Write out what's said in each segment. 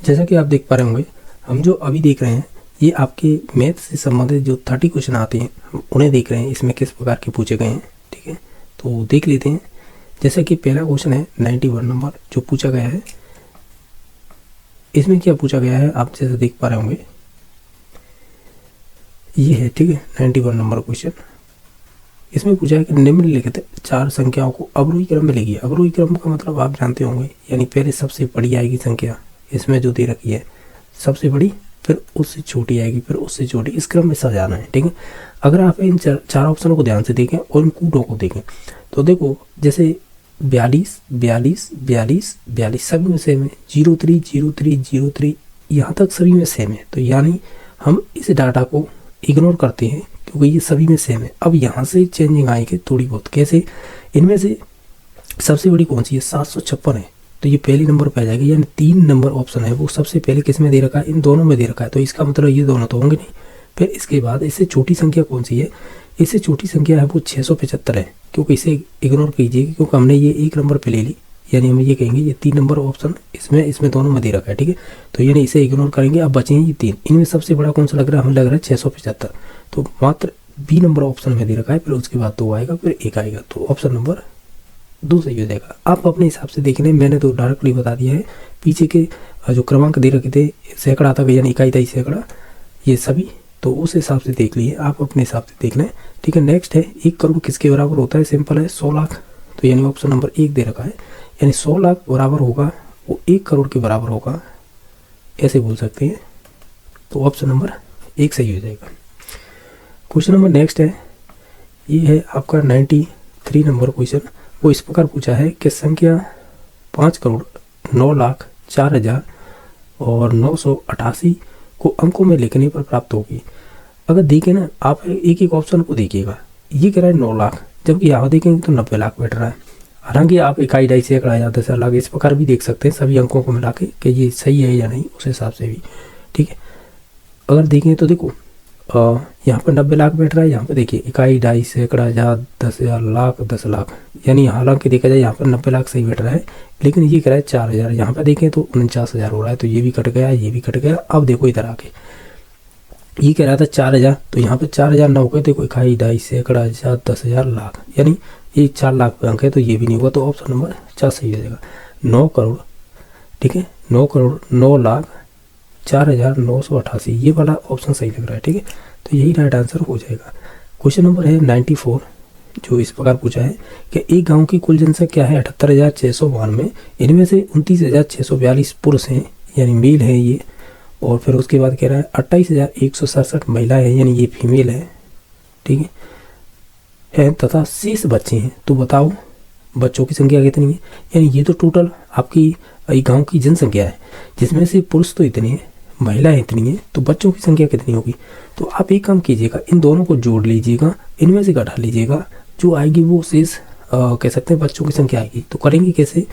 जैसा कि आप देख पा रहे होंगे, हम जो अभी देख रहे हैं ये आपके मैथ से संबंधित जो 30 क्वेश्चन आते हैं हम उन्हें देख रहे हैं, इसमें किस प्रकार के पूछे गए हैं। ठीक है, तो देख लेते हैं। जैसा कि पहला क्वेश्चन है 91 नंबर जो पूछा गया है। इसमें क्या पूछा गया है आप जैसे देख पा रहे होंगे, ये है। ठीक है, 91 नंबर क्वेश्चन। इसमें पूछा है कि निम्नलिखित 4 संख्याओं को अवरोही क्रम में लिखिए। अवरोही क्रम का मतलब आप जानते होंगे, यानी पहले सबसे बड़ी आएगी संख्या इसमें जो दे रखी है, सबसे बड़ी, फिर उससे छोटी आएगी, फिर उससे छोटी, इस क्रम में सजाना है। ठीक है, अगर आप इन 4 ऑप्शनों को ध्यान से देखें और इन कूटों को देखें तो देखो जैसे 42, 42, 42, 42 सभी में सेम है। 03, 03, 03 यहाँ तक सभी में सेम है। तो यानी हम इस डाटा को इग्नोर करते हैं क्योंकि ये सभी में सेम है। अब यहाँ से चेंजिंग आएगी थोड़ी बहुत। कैसे? इनमें से सबसे बड़ी कौन सी है? 756 है, तो ये पहले नंबर पे आ जाएगी। यानी 3 नंबर ऑप्शन है वो सबसे पहले किस में दे रखा है? इन दोनों में दे रखा है। तो इसका मतलब ये दोनों तो होंगे नहीं। फिर इसके बाद इससे छोटी संख्या कौन सी है? इससे छोटी संख्या है वो 675 है, क्योंकि इसे इग्नोर कीजिए क्योंकि हमने ये 1 नंबर पे ले ली। यानी हम ये कहेंगे ये 3 नंबर ऑप्शन इसमें दोनों में दे रखा है। ठीक है, तो यानी इसे इग्नोर करेंगे। अब बचेंगे ये 3। इनमें सबसे बड़ा कौन सा लग रहा है? हमें लग रहा है 675। तो मात्र बी नंबर ऑप्शन में दे रखा है, फिर उसके बाद 2 आएगा, फिर 1 आएगा। तो ऑप्शन नंबर 2 सही हो जाएगा। आप अपने हिसाब से देख लें, मैंने तो डायरेक्टली बता दिया है। पीछे के जो क्रमांक दे रखे थे, सैकड़ा था यानी इकाई, दही, सैकड़ा, ये सभी, तो उस हिसाब से देख लिए। आप अपने हिसाब से देख लें। ठीक है, नेक्स्ट है 1 करोड़ किसके बराबर होता है? सिंपल है, 100 लाख। तो यानी ऑप्शन नंबर 1 दे रखा है, यानी 100 लाख बराबर होगा वो 1 करोड़ के बराबर होगा, ऐसे बोल सकते हैं। तो ऑप्शन नंबर 1 सही हो जाएगा। क्वेश्चन नंबर नेक्स्ट है, ये है आपका 93 नंबर क्वेश्चन। वो इस प्रकार पूछा है कि संख्या 5 करोड़ 9 लाख 4 हजार और 988 को अंकों में लिखने पर प्राप्त होगी। अगर देखें ना, आप एक एक ऑप्शन को देखिएगा। ये कह रहा है 9 लाख, जबकि यहाँ देखेंगे तो 90 लाख बैठ रहा है। हालांकि आप इकाई, दही, सैकड़ा या 10 लाख इस प्रकार भी देख सकते हैं, सभी अंकों को मिला के कि ये सही है या नहीं, उस हिसाब से भी। ठीक है, अगर देखें तो देखो यहाँ पर 90 लाख बैठ रहा है। यहाँ पे देखिए इकाई, दही, सैकड़ा, हजार, 10,000, लाख, 10 लाख, यानी हालांकि देखा जाए यहाँ पर 90 लाख सही बैठ रहा है, लेकिन ये कह रहा है 4,000। यहाँ पे देखें तो 49,000 हो रहा है, तो ये भी कट गया, ये भी कट गया। अब देखो इधर आके ये कह रहा था 4,000, तो यहाँ पे 4,000 ना हो गए। देखो इकाई, दही, सैकड़ा, हजार, 10,000, लाख, यानी ये 4 लाख पे अंक है, तो ये भी नहीं हुआ। तो ऑप्शन नंबर 4 सही हो जाएगा। 9 करोड़, ठीक है, 9 करोड़ 9 लाख 4,988, ये वाला ऑप्शन सही लग रहा है। ठीक है, तो यही राइट आंसर हो जाएगा। क्वेश्चन नंबर है 94, जो इस प्रकार पूछा है कि एक गांव की कुल जनसंख्या है 78,692, इनमें से 29,642 पुरुष हैं, यानी मेल है ये, और फिर उसके बाद कह रहा है 28,167 महिलाएं हैं, यानी ये फीमेल है। ठीक है, तथा शेष बच्चे हैं। तो बताओ बच्चों की संख्या कितनी है? यानी ये तो टोटल आपकी गांव की जनसंख्या है, जिसमें से पुरुष तो इतने हैं, महिलाएं इतनी हैं, तो बच्चों की संख्या कितनी होगी? तो आप एक काम कीजिएगा, इन दोनों को जोड़ लीजिएगा, इनमें से घटा लीजिएगा, जो आएगी वो शेष कह सकते हैं बच्चों की संख्या आएगी। तो करेंगे कैसे?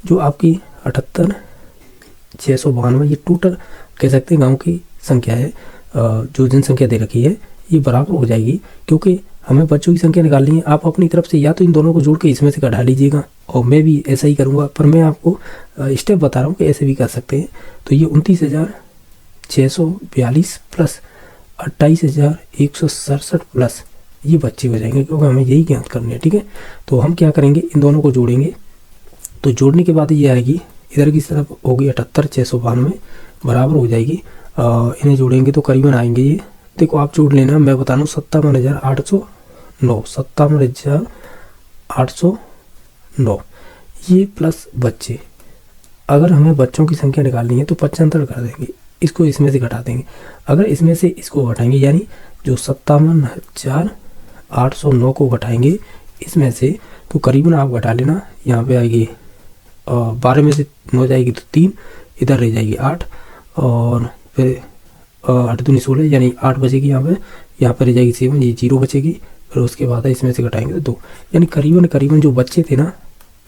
जो आपकी 78,692 ये टोटल कह सकते हैं गाँव की संख्या है, जो जनसंख्या दे रखी है, ये बराबर हो जाएगी, क्योंकि हमें बच्चों की संख्या निकालनी है। आप अपनी तरफ से या तो इन दोनों को जोड़ के इसमें से घटा लीजिएगा, और मैं भी ऐसा ही करूँगा, पर मैं आपको स्टेप बता रहा हूँ कि ऐसे भी कर सकते हैं। तो ये 29,642 प्लस 28,167 प्लस ये बच्चे हो जाएंगे, क्योंकि हमें यही ज्ञात करने हैं। ठीक है, तो हम क्या करेंगे, इन दोनों को जोड़ेंगे। तो जोड़ने के बाद ये आएगी, इधर की तरफ होगी 78,692 बराबर हो जाएगी। इन्हें जोड़ेंगे तो करीबन आएंगे ये, देखो आप जोड़ लेना, मैं बता रहा हूँ 57,809, 57,809 ये प्लस बच्चे। अगर हमें बच्चों की संख्या निकालनी है तो 75 कर देंगे, इसको इसमें से घटा देंगे। अगर इसमें से इसको घटाएंगे, यानी जो 57,809 को घटाएंगे इसमें से, तो करीबन आप घटा लेना, यहाँ पे आएगी 12 में से 9 जाएगी तो 3, इधर रह जाएगी 8, और फिर 8 दूनी 16, यानी 8 बचेगी यहाँ पर रह जाएगी 7, ये 0 बचेगी। फिर उसके बाद इसमें से घटाएंगे तो 2, यानी करीबन जो बच्चे थे ना,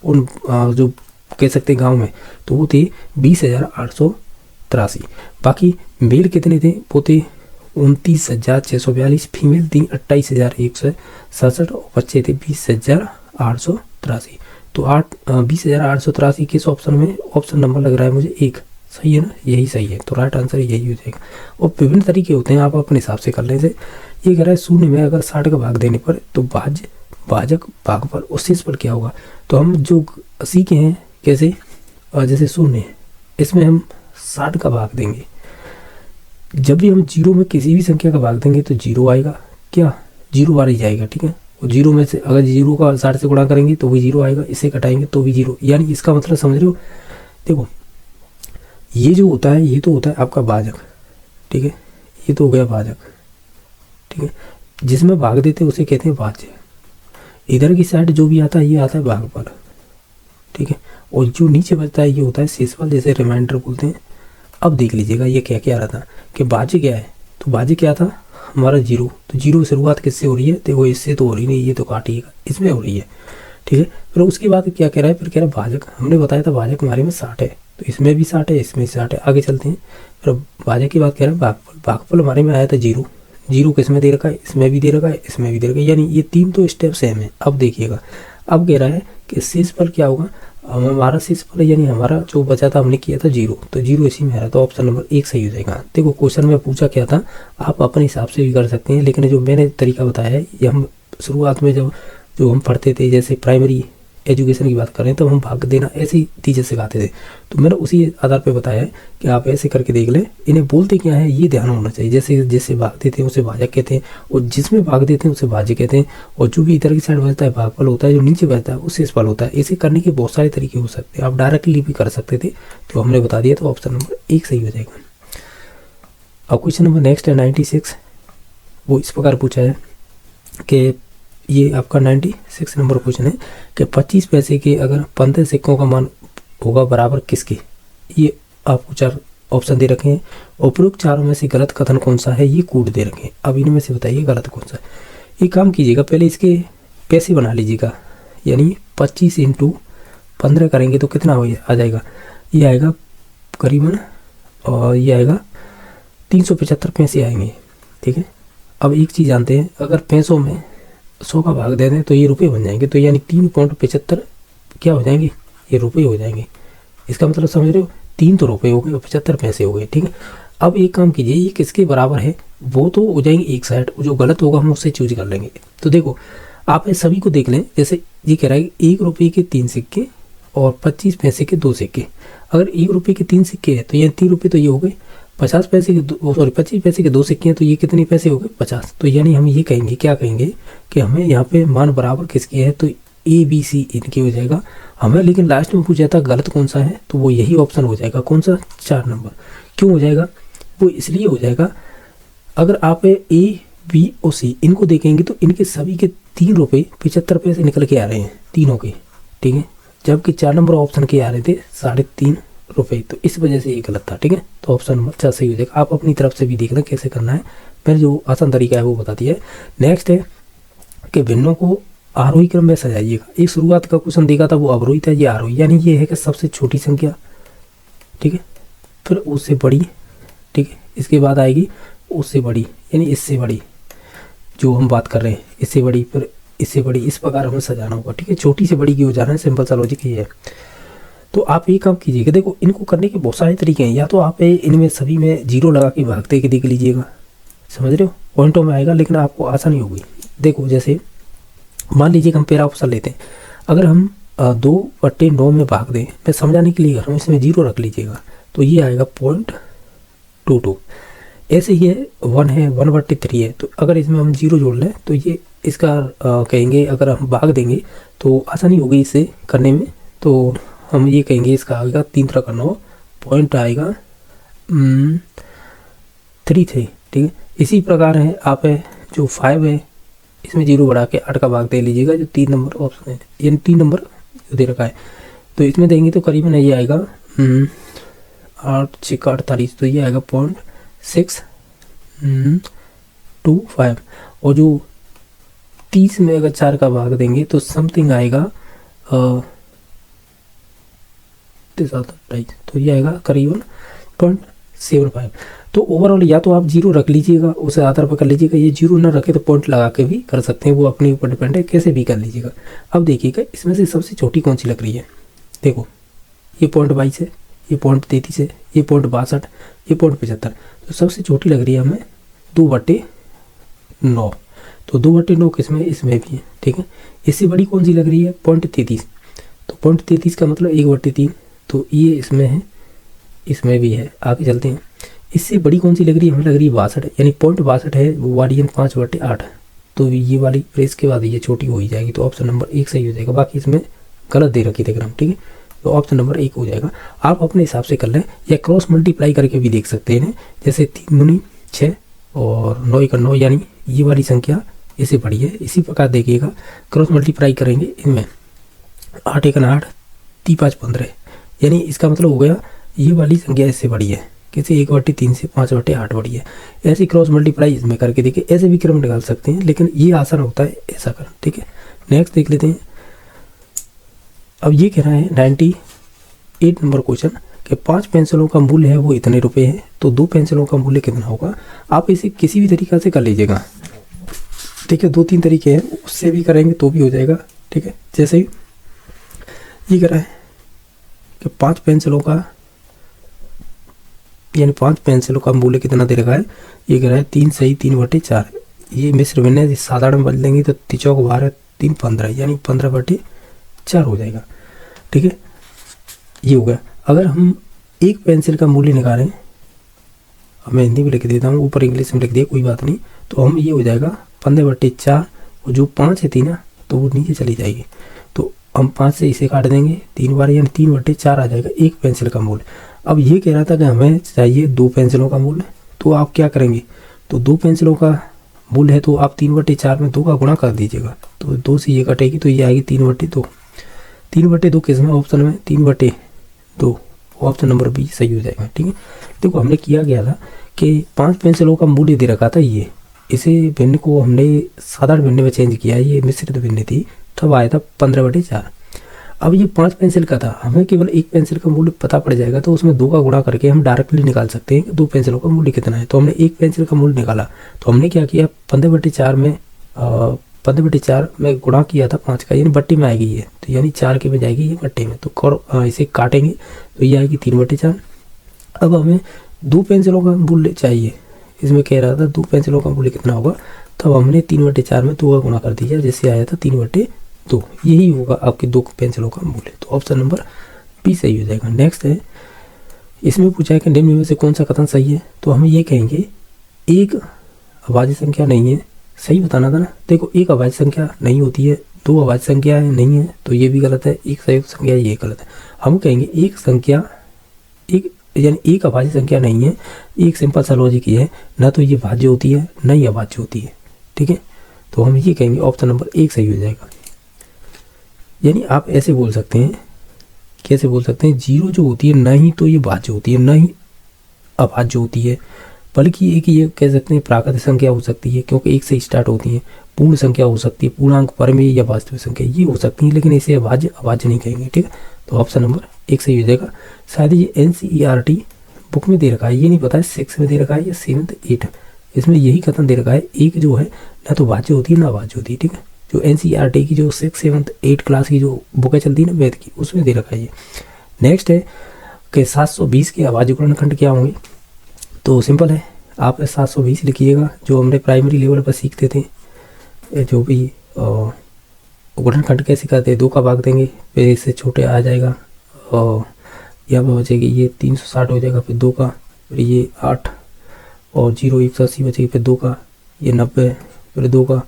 उन जो कह सकते हैं गांव में, तो वो थे 20,883। बाकी मेल कितने थे? वो थे 29,642, फीमेल थी 28,167, और बच्चे थे 20,883। तो 20,883 किस ऑप्शन में? ऑप्शन नंबर लग रहा है मुझे 1 सही है ना, यही सही है, तो राइट आंसर यही हो जाएगा। और विभिन्न तरीके होते हैं, आप अपने हिसाब से कर लें। से ये कह रहा है शून्य में अगर 60 का भाग देने पर तो भाजक भागफल और शेषफल क्या होगा। तो हम जो सीखे हैं कैसे, जैसे शून्य है, इसमें हम 60 का भाग देंगे। जब भी हम जीरो में किसी भी संख्या का भाग देंगे तो जीरो आएगा, क्या जीरो बार ही जाएगा, ठीक है। और जीरो में से अगर जीरो का 60 से गुणा करेंगे तो भी जीरो आएगा, इसे घटाएंगे तो भी जीरो, यानी इसका मतलब समझ रहे हो। देखो ये जो होता है, ये तो होता है आपका भाजक, ठीक है, ये तो हो गया भाजक, ठीक है। जिसमें भाग देते हैं उसे कहते हैं भाज्य। इधर की साइड जो भी आता है ये आता है भागफल, ठीक है। और जो नीचे बचता है ये होता है शेषफल, जैसे रिमाइंडर बोलते हैं। अब देख लीजिएगा ये क्या क्या रहा था कि भाज्य क्या है, तो भाज्य क्या था हमारा जीरो। तो जीरो शुरुआत किससे हो रही है, देखो इससे तो हो रही नहीं, ये तो काटिएगा, इसमें हो रही है, ठीक है। फिर उसके बाद क्या कह रहा है, फिर कह रहा है भाजक, हमने बताया था भाजक हमारे में 60 है, तो इसमें भी 60 है, इसमें 60 है। आगे चलते हैं, फिर भाजक की बात कह रहा है भागफल। भागफल हमारे में आया था जीरो, जीरो किस में दे रखा है, इसमें भी दे रखा है, इसमें भी दे रखा है, यानी ये तीन तो स्टेप सेम है। अब देखिएगा, अब कह रहा है कि शेषफल क्या होगा, हमारा शेषफल यानी हमारा जो बचा था हमने किया था जीरो, तो जीरो इसी में आ रहा, तो ऑप्शन नंबर 1 सही हो जाएगा। देखो क्वेश्चन में पूछा क्या था, आप अपने हिसाब से भी कर सकते हैं, लेकिन जो मैंने तरीका बताया है ये हम शुरुआत में जब जो हम पढ़ते थे, जैसे प्राइमरी एजुकेशन की बात करें तो हम भाग देना ऐसे ही टीचर सिखाते थे, तो मैंने उसी आधार पे बताया है कि आप ऐसे करके देख लें। इन्हें बोलते क्या है ये ध्यान होना चाहिए, जैसे जिससे भाग देते हैं उसे भाजक कहते हैं, और जिसमें भाग देते हैं उसे भाज्य कहते हैं, और जो भी इधर की साइड बचता है भागफल होता है, जो नीचे बचता है वो शेषफल होता है। इसे करने के बहुत सारे तरीके हो सकते हैं, आप डायरेक्टली भी कर सकते थे, तो हमने बता दिया, तो ऑप्शन नंबर 1 सही हो जाएगा। अब क्वेश्चन नंबर नेक्स्ट है 96, वो इस प्रकार पूछा है कि ये आपका 96 नंबर क्वेश्चन है कि 25 पैसे के अगर 15 सिक्कों का मान होगा बराबर किसके। ये आपको 4 ऑप्शन दे रखे हैं, उपरोक्त चारों में से गलत कथन कौन सा है, ये कूट दे रखे हैं। अब इनमें से बताइए गलत कौन सा है। एक काम कीजिएगा, पहले इसके पैसे बना लीजिएगा, यानी 25 × 15 करेंगे तो कितना आ जाएगा, ये आएगा करीबन, और ये आएगा 375 पैसे आएंगे, ठीक है। अब एक चीज़ जानते हैं, अगर पैसों में 100 का भाग दे दें तो ये रुपये बन जाएंगे, तो यानी 3.75 क्या हो जाएंगे, ये रुपये हो जाएंगे। इसका मतलब समझ रहे हो, 3 तो रुपये हो गए और 75 पैसे हो गए, ठीक है। अब एक काम कीजिए, ये किसके बराबर है, वो तो हो जाएंगे एक साइड, जो गलत होगा हम उससे चूज कर लेंगे। तो देखो आप इस सभी को देख लें, जैसे ये कह रहा है 1 रुपये के 3 सिक्के और 25 पैसे के 2 सिक्के। अगर 1 रुपये के 3 सिक्के है तो ये 3 रुपये तो ये हो गए, 25 पैसे के 2 सिक्के हैं तो ये कितने पैसे हो गए 50। तो यानी हम ये कहेंगे, क्या कहेंगे कि हमें यहाँ पे मान बराबर किसके है, तो ABC इनके हो जाएगा हमें। लेकिन लास्ट में पूछा था गलत कौन सा है, तो वो यही ऑप्शन हो जाएगा, कौन सा, 4 नंबर। क्यों हो जाएगा, वो इसलिए हो जाएगा, अगर आप A B और C इनको देखेंगे तो इनके सभी के 3 रुपये 75 पैसे निकल के आ रहे हैं तीनों के, ठीक है, जबकि 4 नंबर ऑप्शन के आ रहे थे 3.5 रुपये, तो इस वजह से ये गलत था, ठीक है। तो ऑप्शन नंबर 4 सही हो जाएगा। आप अपनी तरफ से भी देखना कैसे करना है, मैंने जो आसान तरीका है वो बता दिया है। नेक्स्ट है कि भिन्नों को आरोही क्रम में सजाइएगा। एक शुरुआत का क्वेश्चन देखा था वो अवरोही था, ये आरोही, यानी ये है कि सबसे छोटी संख्या, ठीक है, फिर उससे बड़ी, ठीक है, इसके बाद आएगी उससे बड़ी, यानी इससे बड़ी, जो हम बात कर रहे हैं इससे बड़ी, फिर इससे बड़ी, इस प्रकार हमें सजाना होगा, ठीक है। छोटी से बड़ी की हो जाना है, सिंपल सा लॉजिक ये है। तो आप ये काम कीजिएगा, देखो इनको करने के बहुत सारे तरीके हैं, या तो आप इनमें सभी में 0 लगा के भागते के देख लीजिएगा, समझ रहे हो, पॉइंटों में आएगा, लेकिन आपको आसानी होगी। देखो जैसे मान लीजिए हम पहला ऑप्शन लेते हैं, अगर हम 2/9 में भाग दें, मैं समझाने के लिए हम इसमें 0 रख लीजिएगा, तो ये आएगा 0.22। ऐसे ही है 1 है 1/3 है, तो अगर इसमें हम 0 जोड़ लें तो ये इसका कहेंगे, अगर हम भाग देंगे तो आसानी होगी इसे करने में, तो हम ये कहेंगे इसका आएगा 3 तरह करना हो, पॉइंट आएगा 3, ठीक है। इसी प्रकार है आप जो 5 है इसमें 0 बढ़ा के 8 का भाग दे लीजिएगा, जो 3 नंबर ऑप्शन है, यानी 3 नंबर दे रखा है, तो इसमें देंगे तो करीबन ये आएगा 8 × 6 = 48, तो ये आएगा 0.625। और जो 30 में अगर 4 का भाग देंगे तो समथिंग आएगा 27, तो ये आएगा करीबन 0.75। तो ओवरऑल या तो आप 0 रख लीजिएगा, उसे आधार पर कर लीजिएगा, ये 0 ना रखे तो पॉइंट लगा के भी कर सकते हैं, वो अपने ऊपर डिपेंड है, कैसे भी कर लीजिएगा। अब देखिएगा इसमें से सबसे छोटी कौन सी लग रही है, देखो ये 0.22 है, ये 0.33 है, ये 0.62, ये 0.75। तो सबसे छोटी लग रही है हमें 2/9। तो 2/9 किसमें, इसमें भी है, ठीक है। इससे बड़ी कौन सी लग रही है, 0.33। तो 0.33 का मतलब 1/3। तो ये इसमें है, इसमें भी है। आगे चलते हैं, इससे बड़ी कौन सी लग रही है, हमें लग रही है 62, यानी 0.62 है, वो वाली है 5/8। तो ये वाली फिर इसके बाद ये छोटी हो ही जाएगी। तो ऑप्शन नंबर 1 सही हो जाएगा। बाकी इसमें गलत दे रखी थी ग्राम, ठीक है। तो ऑप्शन नंबर 1 हो जाएगा। आप अपने हिसाब से कर लें या क्रॉस मल्टीप्लाई करके भी देख सकते हैं। जैसे 3 दूनी 6 और 9 1 9, यानी ये वाली संख्या इससे बड़ी है। इसी प्रकार देखिएगा, क्रॉस मल्टीप्लाई करेंगे इनमें 8 1 8, 3 5 15, यानी इसका मतलब हो गया ये वाली संख्या इससे बड़ी है। किसी 1/3 से 5/8 बड़ी है। ऐसी क्रॉस मल्टीप्लाई इसमें करके देखिए, ऐसे भी क्रम निकाल सकते हैं, लेकिन ये आसान होता है ऐसा कर, ठीक है। नेक्स्ट देख लेते हैं। अब ये कह रहा है 98 नंबर क्वेश्चन कि 5 पेंसिलों का मूल्य है वो इतने रुपए है, तो 2 पेंसिलों का मूल्य कितना होगा। आप इसे किसी भी तरीका से कर लीजिएगा, ठीक है। 2-3 तरीके हैं, उससे भी करेंगे तो भी हो जाएगा, ठीक है। जैसे ये कह रहा है कि 5 पेंसिलों का, यानी 5 पेंसिलों का मूल्य कितना दे रखा है। ये कह रहा है 3 सही 3/4। ये मिश्र भिन्न है, साधारण में बदल देंगे तो 3 चौक 12 3 15, यानी 15/4 हो जाएगा, ठीक है। ये हो गया। अगर हम एक पेंसिल का मूल्य निकालें, मैं हिंदी में लिख देता हूँ, ऊपर इंग्लिश में लिख दिया, कोई बात नहीं। तो हम ये हो जाएगा 15/4, और जो 5 है थी ना, तो वो नीचे चली जाएगी। तो हम 5 से इसे काट देंगे 3 बार, यानी 3/4 आ जाएगा एक पेंसिल का मूल्य। अब ये कह रहा था कि हमें चाहिए 2 पेंसिलों का मूल्य। तो आप क्या करेंगे, तो 2 पेंसिलों का मूल्य है तो आप 3/4 में 2 का गुणा कर दीजिएगा। तो 2 से ये कटेगी तो ये आएगी 3/2। 3/2 किसमें, ऑप्शन में 3/2, ऑप्शन नंबर बी सही हो जाएगा, ठीक है। देखो हमने किया गया था कि 5 पेंसिलों का मूल्य दे रखा था, ये इसे भिन्न को हमने साधारण भिन्न में चेंज किया, ये मिश्रित भिन्न थी, तब आया था 15/4। अब ये 5 पेंसिल का था, हमें केवल एक पेंसिल का मूल्य पता पड़ जाएगा, तो उसमें 2 का गुणा करके हम डायरेक्टली निकाल सकते हैं कि 2 पेंसिलों का मूल्य कितना है। तो हमने एक पेंसिल का मूल्य निकाला, तो हमने क्या किया, 15/4 में गुणा किया था 5 का, यानी बट्टे में आएगी ये, तो यानी 4 के में जाएगी ये बट्टे में। तो इसे काटेंगे तो ये आएगी 3/4। अब हमें 2 पेंसिलों का मूल्य चाहिए, इसमें कह रहा था 2 पेंसिलों का मूल्य कितना होगा, तब हमने 3/4 में 2 का गुणा कर दिया, जिससे आया था 3/2। यही होगा आपके 2 पेंसिलों का मूल्य। तो ऑप्शन नंबर बी सही हो जाएगा। नेक्स्ट है, इसमें पूछा है कि निम्न में से कौन सा कथन सही है। तो हम ये कहेंगे एक अभाज्य संख्या नहीं है, सही बताना था ना। देखो एक अभाज्य संख्या नहीं होती है, 2 अभाज्य संख्या नहीं है, तो ये भी गलत है। एक संयुक्त संख्या, ये गलत है। हम कहेंगे एक संख्या, एक यानी एक अभाज्य संख्या नहीं है, एक सिंपल सा लॉजिक ये है, ना तो ये भाज्य होती है ना ही अभाज्य होती है, ठीक है। तो हम ये कहेंगे ऑप्शन नंबर 1 सही हो जाएगा। यानी आप ऐसे बोल सकते हैं, कैसे बोल सकते हैं, 0 जो होती है ना ही तो ये भाज्य होती है ना ही अभाज्य होती है, बल्कि एक ये कह सकते हैं प्राकृतिक संख्या हो सकती है, क्योंकि 1 से स्टार्ट होती है। पूर्ण संख्या हो सकती है, पूर्णांक परमेय या वास्तविक संख्या ये हो सकती है, लेकिन इसे अभाज्य नहीं कहेंगे, ठीक है। तो ऑप्शन नंबर 1 सही हो जाएगा। शायद ये NCERT बुक में दे रखा है, ये नहीं पता है 6 में दे रखा है या 7th 8, इसमें यही कथन दे रखा है, एक जो है ना तो भाज्य होती है ना अभाज्य होती है, ठीक है। जो NCERT की जो 6, 7, 8 क्लास की जो बुकें चलती है ना मैथ की, उसमें दे रखा है ये। नेक्स्ट है कि 720 के अभाज्य गुणनखंड क्या होंगे। तो सिंपल है, आप 720 लिखिएगा, जो हमने प्राइमरी लेवल पर सीखते थे, जो भी गुणनखंड कैसे करते हैं, 2 का भाग देंगे, फिर इससे छोटे आ जाएगा, और यहाँ पर बचेगी ये 360 हो जाएगा, फिर 2 का, फिर ये 8 और 0 180 बचेगी, फिर 2 का, ये 90, फिर 2 का।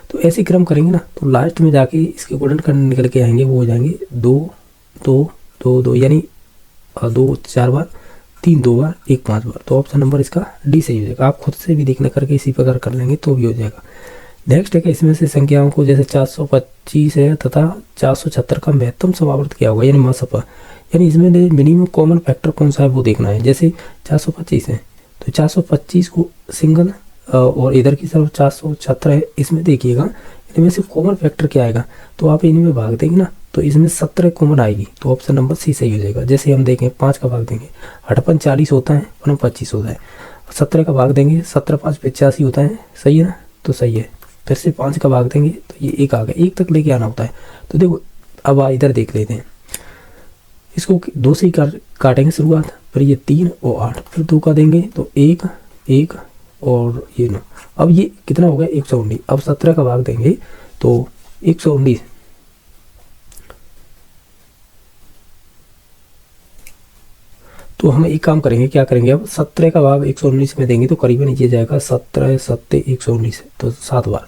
तो ऐसे क्रम करेंगे ना, तो लास्ट में जाके इसके गुणनखंड निकल के आएंगे, वो हो जाएंगे 2 2 2 2, यानी 2 4 बार, 3 2 बार, 1 5 बार। तो ऑप्शन नंबर इसका डी सही हो जाएगा। आप खुद से भी देखना करके इसी प्रकार कर लेंगे तो भी हो जाएगा। नेक्स्ट है कि इसमें से संख्याओं को, जैसे 425 है तथा 476 का महत्तम समावर्त क्या होगा, यानी मसपा, यानी इसमें मिनिमम कॉमन फैक्टर कौन सा है वो देखना है। जैसे 425 है तो 425 को सिंगल, और इधर की तरफ 476 है, इसमें देखिएगा इनमें से कॉमन फैक्टर क्या आएगा। तो आप इनमें भाग देंगे ना, तो इसमें 17 कॉमन आएगी, तो ऑप्शन नंबर सी सही हो जाएगा। जैसे हम देखें 5 का भाग देंगे, 58 40 होता है, 25 होता है, 17 का भाग देंगे, 17 5 85 होता है, सही है ना, तो सही है। फिर से 5 का भाग देंगे तो ये 1 आ गया, 1 तक लेके आना होता है। तो देखो अब इधर देख लेते हैं, इसको 2 से ही काटेंगे शुरुआत, फिर ये 3 और 8, फिर 2 का देंगे तो 1 1 और ये 9। अब ये कितना हो गया 119। अब 17 का भाग देंगे तो 119, तो हम एक काम करेंगे, क्या करेंगे, अब 17 का भाग 119 में देंगे तो करीबन ये जाएगा 17 7 119, तो 7 बार।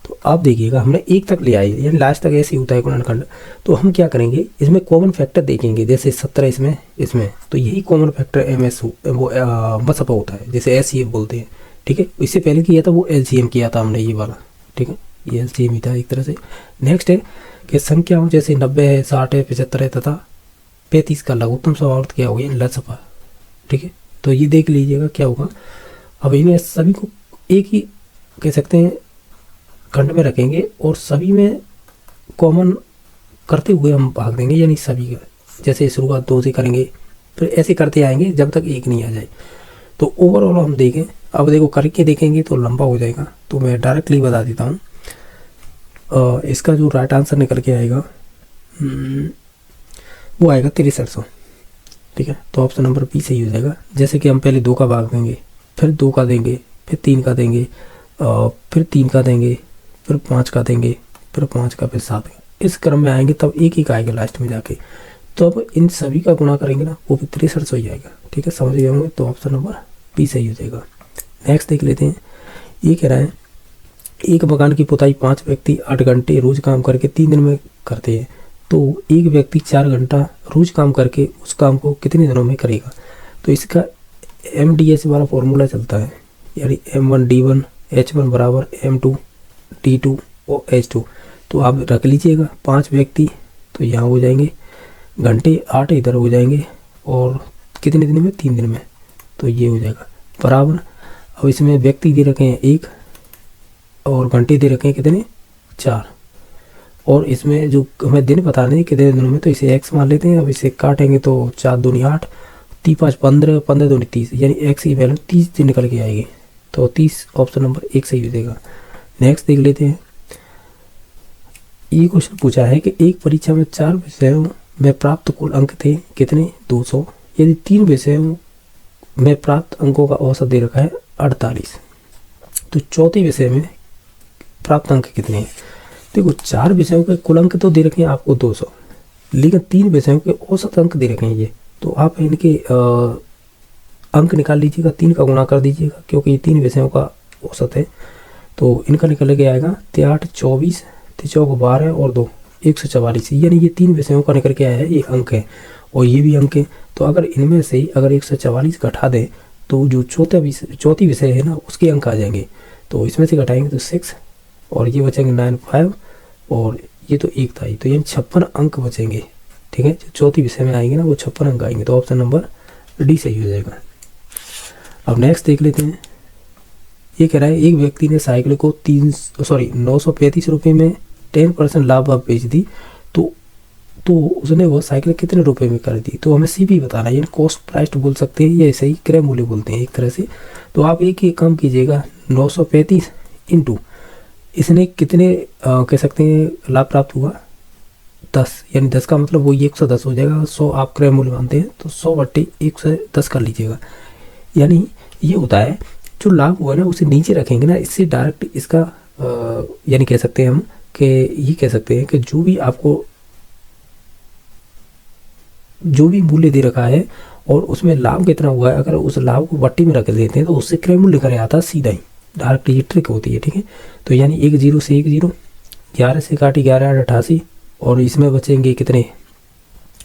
तो आप देखिएगा हमने 1 तक ले आए, यानी लास्ट तक ऐसे ही होता है गुणनखंड। तो हम क्या करेंगे, इसमें कॉमन फैक्टर देखेंगे, जैसे 17 इसमें तो यही कॉमन फैक्टर एमएस वो बसपा होता है, जैसे एससीएफ बोलते हैं। ठीक है, इससे पहले किया था वो एलसीएम किया था हमने ये वाला। ठीक है, ये एलसीएम ही था एक तरह से। नेक्स्ट है कि संख्याओं जैसे 90 है, 60 है, 75 है तथा 35 का लघुत्तम समावर्त क्या होगा, लसपा। ठीक है, तो ये देख लीजिएगा क्या होगा। अब इन्हें सभी को एक ही कह सकते हैं खंड में रखेंगे और सभी में कॉमन करते हुए हम भाग देंगे, यानी सभी का जैसे शुरुआत 2 से करेंगे, फिर ऐसे करते आएंगे जब तक 1 नहीं आ जाए। तो ओवरऑल हम देखें, अब देखो करके देखेंगे तो लंबा हो जाएगा, तो मैं डायरेक्टली बता देता हूँ। इसका जो राइट आंसर निकल के आएगा वो आएगा 6300। ठीक है, तो ऑप्शन नंबर बी सही हो जाएगा। जैसे कि हम पहले 2 का भाग देंगे, फिर 2 का देंगे, फिर 3 का देंगे, फिर 3 का देंगे, फिर 5 का देंगे, फिर 5 का, फिर 7 का, इस क्रम में आएंगे तब 1 का आएगा लास्ट में जाके। तो अब इन सभी का गुणा करेंगे ना, वो भी 6300 ही आएगा। ठीक है, समझ गए होंगे, तो ऑप्शन नंबर बी सही हो जाएगा। नेक्स्ट देख लेते हैं, ये कह रहा है एक मकान की पुताई 5 व्यक्ति 8 घंटे रोज काम करके 3 दिन में करते हैं, तो एक व्यक्ति 4 घंटा रोज काम करके उस काम को कितने दिनों में करेगा। तो इसका MDS वाला फॉर्मूला चलता है, यानी M1 D1 H1 बराबर M2 D2 और H2। तो आप रख लीजिएगा 5 व्यक्ति, तो यहाँ हो जाएंगे घंटे 8 इधर हो जाएंगे, और कितने दिन में, 3 दिन में, तो ये हो जाएगा बराबर। अब इसमें व्यक्ति दे रखे हैं 1 और घंटे दे रखे हैं कितने, 4, और इसमें जो हमें दिन बताने हैं कितने दिनों में, तो इसे x मान लेते हैं। अब इसे काटेंगे तो 4 दूनी 8, 3 5 15, 15 दूनी 30, यानी x की वैल्यू 30 दिन निकल के आएगी। तो 30 ऑप्शन नंबर 1 सही हो जाएगा। नेक्स्ट देख लेते हैं, ये क्वेश्चन पूछा है कि एक परीक्षा में 4 विषयों में प्राप्त कुल अंक थे कितने, 200। यदि 3 विषयों में प्राप्त अंकों का औसत दे रखा है 48, तो चौथे विषय में प्राप्त अंक कितने हैं। देखो 4 विषयों के कुल अंक तो दे रखे हैं आपको 200, लेकिन 3 विषयों के औसत अंक दे रखे हैं ये, तो आप इनके अंक निकाल लीजिएगा, 3 का गुणा कर दीजिएगा, क्योंकि ये 3 विषयों का औसत है। तो इनका निकल के आएगा 8 24, 3 12 और 2 144, यानी ये 3 विषयों का निकल के आया है, ये अंक है और ये भी अंक है। तो अगर इनमें से अगर 144 घटा दें तो जो चौथी विषय है ना उसके अंक आ जाएंगे। तो इसमें से घटाएंगे तो 6 और ये बचेंगे 9 5 और ये तो 1 था ही, तो यानी 56 अंक बचेंगे। ठीक है, जो चौथी विषय में आएंगे ना वो 56 अंक आएंगे, तो ऑप्शन नंबर डी सही हो जाएगा। अब नेक्स्ट देख लेते हैं, ये कह रहा है एक व्यक्ति ने साइकिल को 935 रुपये में 10% लाभ आप बेच दी, तो उसने वो साइकिल कितने रुपए में कर दी। तो हमें CP बताना है, यानी कॉस्ट प्राइस बोल सकते हैं या ऐसे ही क्रय मूल्य बोलते हैं एक तरह से। तो आप एक ही काम कीजिएगा, 935 इंटू इसने कितने कह सकते हैं लाभ प्राप्त हुआ 10, यानी 10 का मतलब वो 110 हो जाएगा। 100 आप क्रय मूल्य मानते हैं तो 100/110 कर लीजिएगा। यानी ये होता है जो लाभ हुआ ना उसे नीचे रखेंगे ना, इससे डायरेक्ट इसका यानी कह सकते हैं हम कि ये कह सकते हैं कि जो भी आपको जो भी मूल्य दे रखा है और उसमें लाभ कितना हुआ है, अगर उस लाभ को बट्टी में रख देते हैं तो उससे क्रय मूल्य करे आता है सीधा ही, डायरेक्ट ये ट्रिक होती है। ठीक है, तो यानी 1 0 से 1 0, 11 से काटी 11 88 और इसमें बचेंगे कितने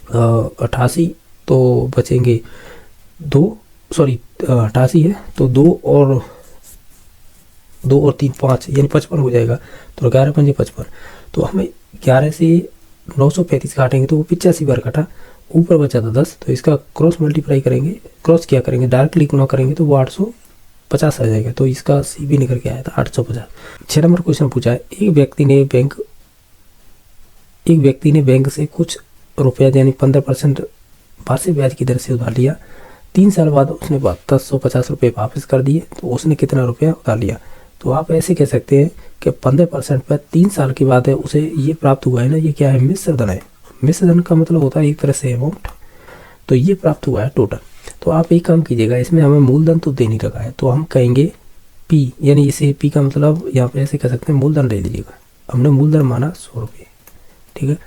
88, तो बचेंगे 88 है तो 2 और 3 5 यानी 55 हो जाएगा। तो 11 5 55, तो हमें 11 से 935 काटेंगे तो वो 85 बार कटा, ऊपर बचा था 10, तो इसका क्रॉस मल्टीप्लाई करेंगे, क्रॉस क्या करेंगे डायरेक्टली गुणा करेंगे तो वो 850 आ जाएगा। तो इसका CP निकल के आया था 850। 6 नंबर क्वेश्चन पूछा है, एक व्यक्ति ने बैंक से कुछ रुपया यानी 15% वार्षिक ब्याज की दर से उधार लिया, 3 साल बाद उसने 7250 रुपये वापस कर दिए, तो उसने कितना रुपया उधार लिया। तो आप ऐसे कह सकते हैं कि 15% पर 3 साल के बाद है उसे ये प्राप्त हुआ है ना, ये क्या है, मिश्र धन है। मिश्र धन का मतलब होता है एक तरह से अमाउंट तो ये प्राप्त हुआ है टोटल। तो आप एक काम कीजिएगा, इसमें हमें मूलधन तो दे नहीं रखा है, तो हम कहेंगे पी, यानी इसे पी का मतलब यहाँ पे ऐसे कह सकते हैं मूलधन ले लीजिएगा। हमने मूलधन माना 100 रुपये, ठीक है।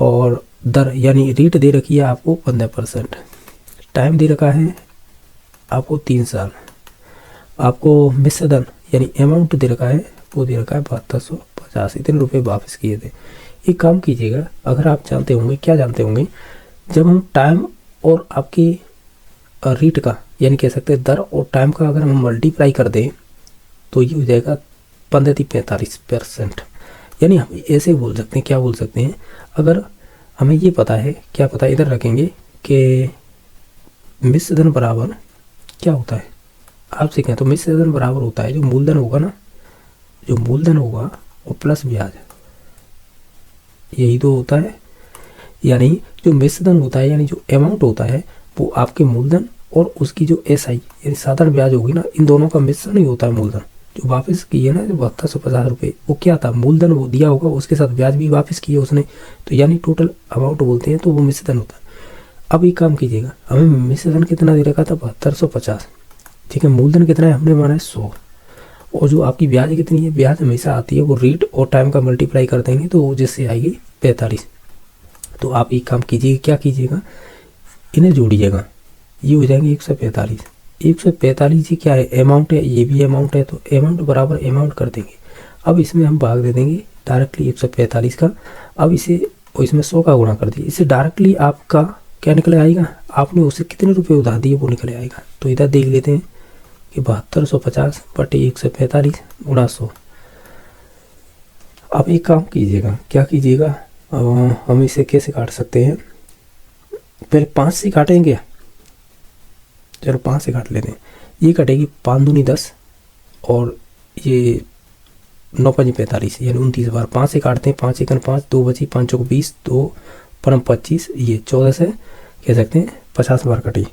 और दर यानी रेट दे रखी है आपको 15%, टाइम दे रखा है आपको 3 साल, आपको मिश्रधन यानी अमाउंट दे रखा है, वो दे रखा है 7250, इतने रुपये वापस किए थे। एक काम कीजिएगा, अगर आप जानते होंगे, क्या जानते होंगे, जब हम टाइम और आपकी रेट का यानी कह सकते हैं दर और टाइम का अगर हम मल्टीप्लाई कर दें तो ये हो जाएगा 15-45%। यानी हम ऐसे बोल सकते हैं, क्या बोल सकते हैं, अगर हमें ये पता है, क्या पता इधर रखेंगे कि मिश्रधन बराबर क्या होता है, आपसे कहें तो मिश्रधन बराबर होता है जो मूलधन होगा ना, जो मूलधन होगा वो प्लस ब्याज, यही तो होता है। यानी जो मिश्रधन होता है यानी जो अमाउंट होता है वो आपके मूलधन और उसकी जो एसआई यानी साधारण ब्याज होगी ना, इन दोनों का मिश्रण ही होता है मूलधन। जो वापस किए ना जो 7250 रुपये, वो क्या था, मूलधन वो दिया होगा, उसके साथ ब्याज भी वापस किए उसने, तो यानी टोटल अमाउंट बोलते हैं, तो वो मिश्रधन होता है। अब एक काम कीजिएगा, हमें मिश्रधन कितना दे रखा था 7250, ठीक है। मूलधन कितना है हमने माना है 100, और जो आपकी ब्याज कितनी है, ब्याज हमेशा आती है वो रेट और टाइम का मल्टीप्लाई कर देंगे तो वो जिससे आएगी 45। तो आप एक काम कीजिएगा, क्या कीजिएगा, इन्हें जोड़िएगा, ये हो जाएंगे 145। 145 ये क्या है, अमाउंट है, ये भी अमाउंट है, तो अमाउंट बराबर अमाउंट कर देंगे। अब इसमें हम भाग दे देंगे डायरेक्टली 145 का। अब इसे और इसमें 100 का गुणा कर दिए, इससे डायरेक्टली आपका क्या निकले आएगा, आपने उसे कितने रुपए उधार दिए वो निकले आएगा। तो इधर देख लेते हैं कि 7250 बटे 145 गुणा 100। अब एक काम कीजिएगा, क्या कीजिएगा, हम इसे कैसे काट सकते हैं, पहले 5 से काटेंगे, चलो 5 से काट लेते हैं। ये कटेगी 5 दूनी 10 और ये 9 5 45 यानी 29 बार 5 से काटते हैं, 5 एकन 5, 2 बची, 5 चौक 20, 2 परम 25, ये 14 से कह सकते हैं 50 बार कटी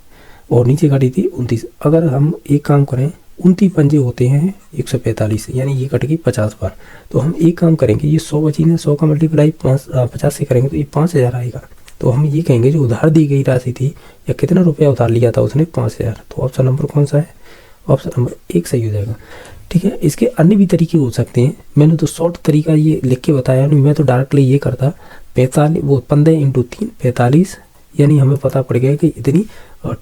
और नीचे कटी थी 29। अगर हम एक काम करें, 29 पंजे होते हैं 145 यानी ये कटेगी 50 बार। तो हम एक काम करेंगे, ये 100 बची ना, 100 का मल्टीप्लाई 50 से करेंगे तो ये 5000 आएगा। तो हम ये कहेंगे जो उधार दी गई राशि थी या कितना रुपया उधार लिया था उसने 5000। तो ऑप्शन नंबर कौन सा है, ऑप्शन नंबर 1 सही हो जाएगा, ठीक है। इसके अन्य भी तरीके हो सकते हैं, मैंने तो शॉर्ट तरीका ये लिख के बताया नहीं, मैं तो डायरेक्टली ये करता 45 वो 15 × 3 45, यानी हमें पता पड़ गया कि इतनी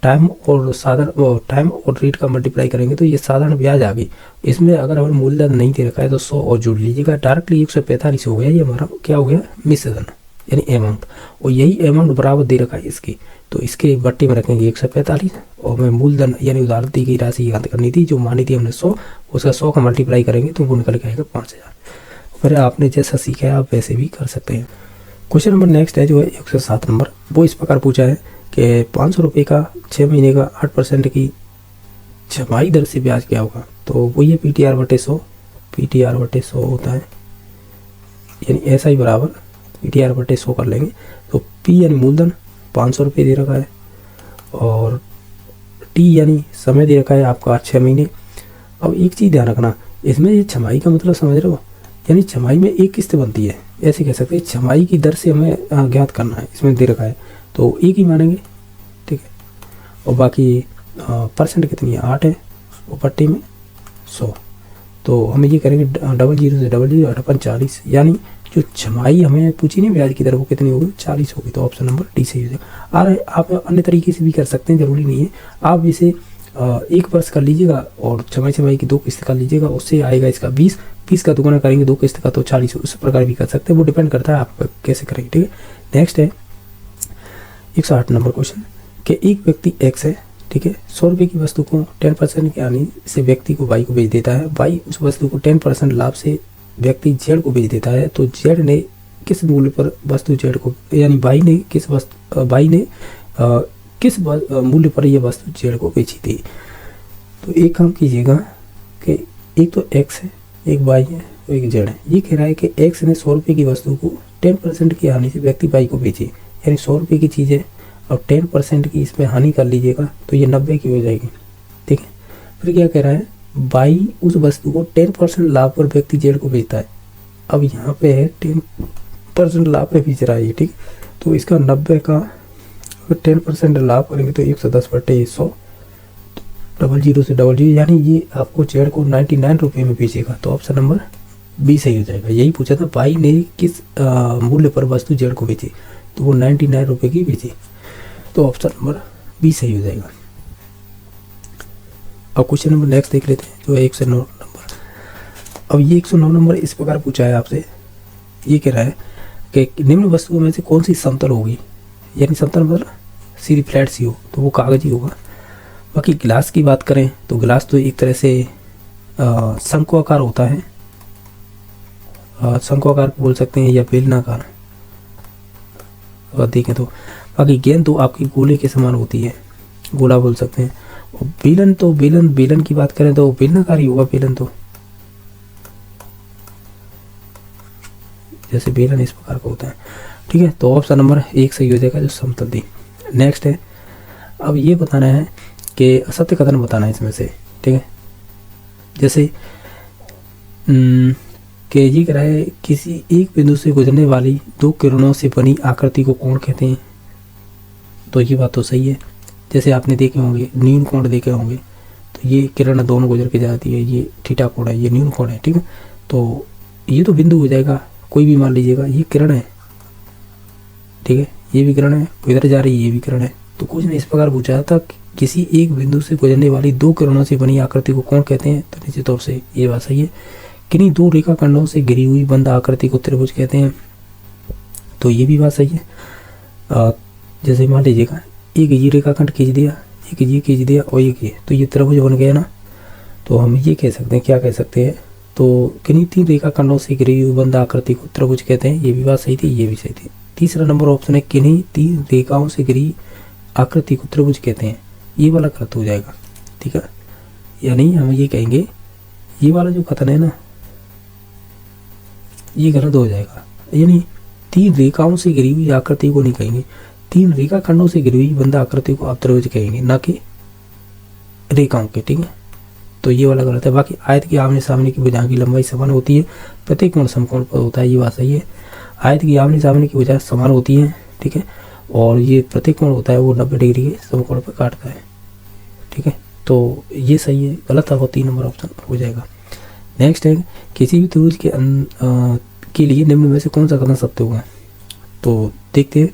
टाइम और साधारण टाइम और रेट का मल्टीप्लाई करेंगे तो ये साधारण ब्याज आ गई। इसमें अगर हमें मूलधन नहीं दे रखा है तो 100 और जोड़ लीजिएगा, डायरेक्टली 145 हो गया, ये हमारा क्या हो गया, मिश्रधन यानी अमाउंट। और यही अमाउंट बराबर दे रखा है इसकी, तो इसके बट्टे में रखेंगे 145 और मैं मूलधन यानी उधार दी गई राशि याद करनी थी, जो मानी थी हमने 100, उसका 100 का मल्टीप्लाई करेंगे तो वो निकल के आएगा 5000। फिर आपने जैसा सीखा है आप वैसे भी कर सकते हैं। क्वेश्चन नंबर नेक्स्ट है जो है 107 नंबर, वो इस प्रकार पूछा है कि 500 रुपये का 6 महीने का 8% की छमाही दर से ब्याज क्या होगा। तो वो ये PTR बटे 100, PTR बटे 100 होता है, यानी ऐसा ही बराबर PTR बटे 100 कर लेंगे। तो P यानी मूलधन 500 रुपये दे रखा है और T यानी समय दे रखा है आपका 6 महीने। अब एक चीज़ ध्यान रखना, इसमें ये छमाही का मतलब समझ रहे हो, यानी छमाही में एक किस्त बनती है, ऐसे कह सकते हैं छमाही की दर से हमें ज्ञात करना है, इसमें दे रखा है तो एक ही मानेंगे, ठीक है। और बाकी परसेंट कितनी है 8 है और पट्टी में 100, तो हम ये करेंगे 00 से 00 8 40, यानी जो छमाही हमें पूछी नहीं ब्याज की दर वो कितनी होगी 40 होगी। तो ऑप्शन नंबर डी सही हो जाएगा। और आप अन्य तरीके से भी कर सकते हैं, जरूरी नहीं है आप इसे 1 वर्ष कर लीजिएगा और छमाही की 2 किस्त कर लीजिएगा, उससे आएगा इसका 20 का दुगुना करेंगे 2 किस्त का तो 40, उस प्रकार भी कर सकते हैं, वो डिपेंड करता है आप कैसे करेंगे, ठीक है। नेक्स्ट है 108 नंबर क्वेश्चन कि एक व्यक्ति एक्स है, ठीक है, 100 रुपये की वस्तु को 10% की हानि से व्यक्ति को वाई को बेच देता है, वाई उस वस्तु को 10% लाभ से व्यक्ति जेड को बेच देता है। तो जेड ने किस मूल्य पर वस्तु जेड को, यानी वाई ने किस मूल्य पर यह वस्तु जेड को बेची थी। तो एक काम कीजिएगा कि एक तो एक्स है, एक वाई है और एक जेड है। ये कह रहा है कि एक्स ने 100 रुपये की वस्तु को 10% की हानि से व्यक्ति वाई को बेची, यानी 100 रुपये की चीज़ है और 10% की इसमें हानि कर लीजिएगा तो ये 90 की हो जाएगी, ठीक है। फिर क्या कह रहा है, वाई उस वस्तु को 10% लाभ पर व्यक्ति जेड को बेचता है। अब यहाँ पे है 10% लाभ पे बेच रहा है ये, ठीक। तो इसका 90 का फिर 10% लाभ करेंगे तो 110/100, 00 से 00, यानी ये आपको जेड को 99 रुपये में बेचेगा। तो ऑप्शन नंबर बी सही हो जाएगा। यही पूछा था भाई ने किस मूल्य पर वस्तु जेड को बेची, तो वो 99 रुपये की बेची। तो ऑप्शन नंबर बी सही हो जाएगा। अब क्वेश्चन नंबर नेक्स्ट देख लेते हैं, जो है 109 नंबर। अब ये 109 नंबर इस प्रकार पूछा है आपसे, ये कह रहा है कि निम्न वस्तुओं में से कौन सी समतल होगी, यानी समतल मतलब सीधी फ्लैट सी हो, तो वो कागज ही होगा। बाकी गिलास की बात करें तो गिलास तो एक तरह से शंक्वाकार होता है, शंक्वाकार बोल सकते हैं या बेलनाकार अगर देखें तो। बाकी गेंद तो आपकी गोले के समान होती है, गोला बोल सकते हैं। और बेलन तो बेलन की बात करें तो बेलनाकार ही होगा बेलन तो, जैसे बेलन इस प्रकार का होता है। ठीक है, तो ऑप्शन नंबर 1 सही हो जाएगा, जो समतल थी। नेक्स्ट है, अब ये बताना है कि सत्य कथन बताना है इसमें से। ठीक है, जैसे कि ये कह रहा है किसी एक बिंदु से गुजरने वाली 2 किरणों से बनी आकृति को कोण कहते हैं। तो ये बात तो सही है, जैसे आपने देखे होंगे न्यून कोण देखे होंगे, तो ये किरण दोनों गुजर के जाती है, ये थीटा कोण है, ये न्यून कोण है। ठीक है, तो ये तो बिंदु हो जाएगा, कोई भी मान लीजिएगा, ये किरण है। ठीक है, ये भी किरण है, इधर जा रही है, ये भी किरण है। तो कुछ ने इस प्रकार पूछा था कि किसी एक बिंदु से गुजरने वाली 2 किरणों से बनी आकृति को कोण कहते हैं। तो निश्चित तौर से ये बात सही है। किन्हीं 2 रेखाखंडों से घिरी हुई बंद आकृति को त्रिभुज कहते हैं। तो ये भी बात सही है। जैसे मान लीजिएगा एक ये रेखाखंड खींच दिया, एक ये खींच दिया और एक ये, तो ये त्रिभुज बन गया ना। तो हम ये कह सकते हैं, क्या कह सकते हैं, तो किन्हीं 3 रेखाखंडों से घिरी हुई बंद आकृति को त्रिभुज कहते हैं। ये भी बात सही थी, ये भी सही थी। तीसरा नंबर ऑप्शन है किन्हीं 3 रेखाओं से घिरी आकृति को त्रिभुज कहते हैं, ये वाला गलत हो जाएगा। ठीक है, यानी हम ये कहेंगे ये वाला जो कथन है ना, ये गलत हो जाएगा। यानी 3 रेखाओं से घिरी हुई आकृति को नहीं कहेंगे, 3 रेखाखंडों से घिरी हुई बंद आकृति को आप त्रिभुज कहेंगे, ना कि रेखाओं के। ठीक है, तो ये वाला गलत है। बाकी आयत की आमने सामने की भुजाओं की लंबाई समान होती है, प्रत्येक कोण समकोण पर होता है, ये बात सही है। आयत की आमने सामने की भुजाएं समान होती हैं। ठीक है, और ये प्रत्येक कोण होता है वो 90 डिग्री के समकोण पर काटता है। ठीक है, तो ये सही है, गलत है वो 3 नंबर ऑप्शन हो जाएगा। नेक्स्ट है, किसी भी त्रिभुज के लिए निम्न में से कौन सा कथन सत्य होगा। तो देखते हैं,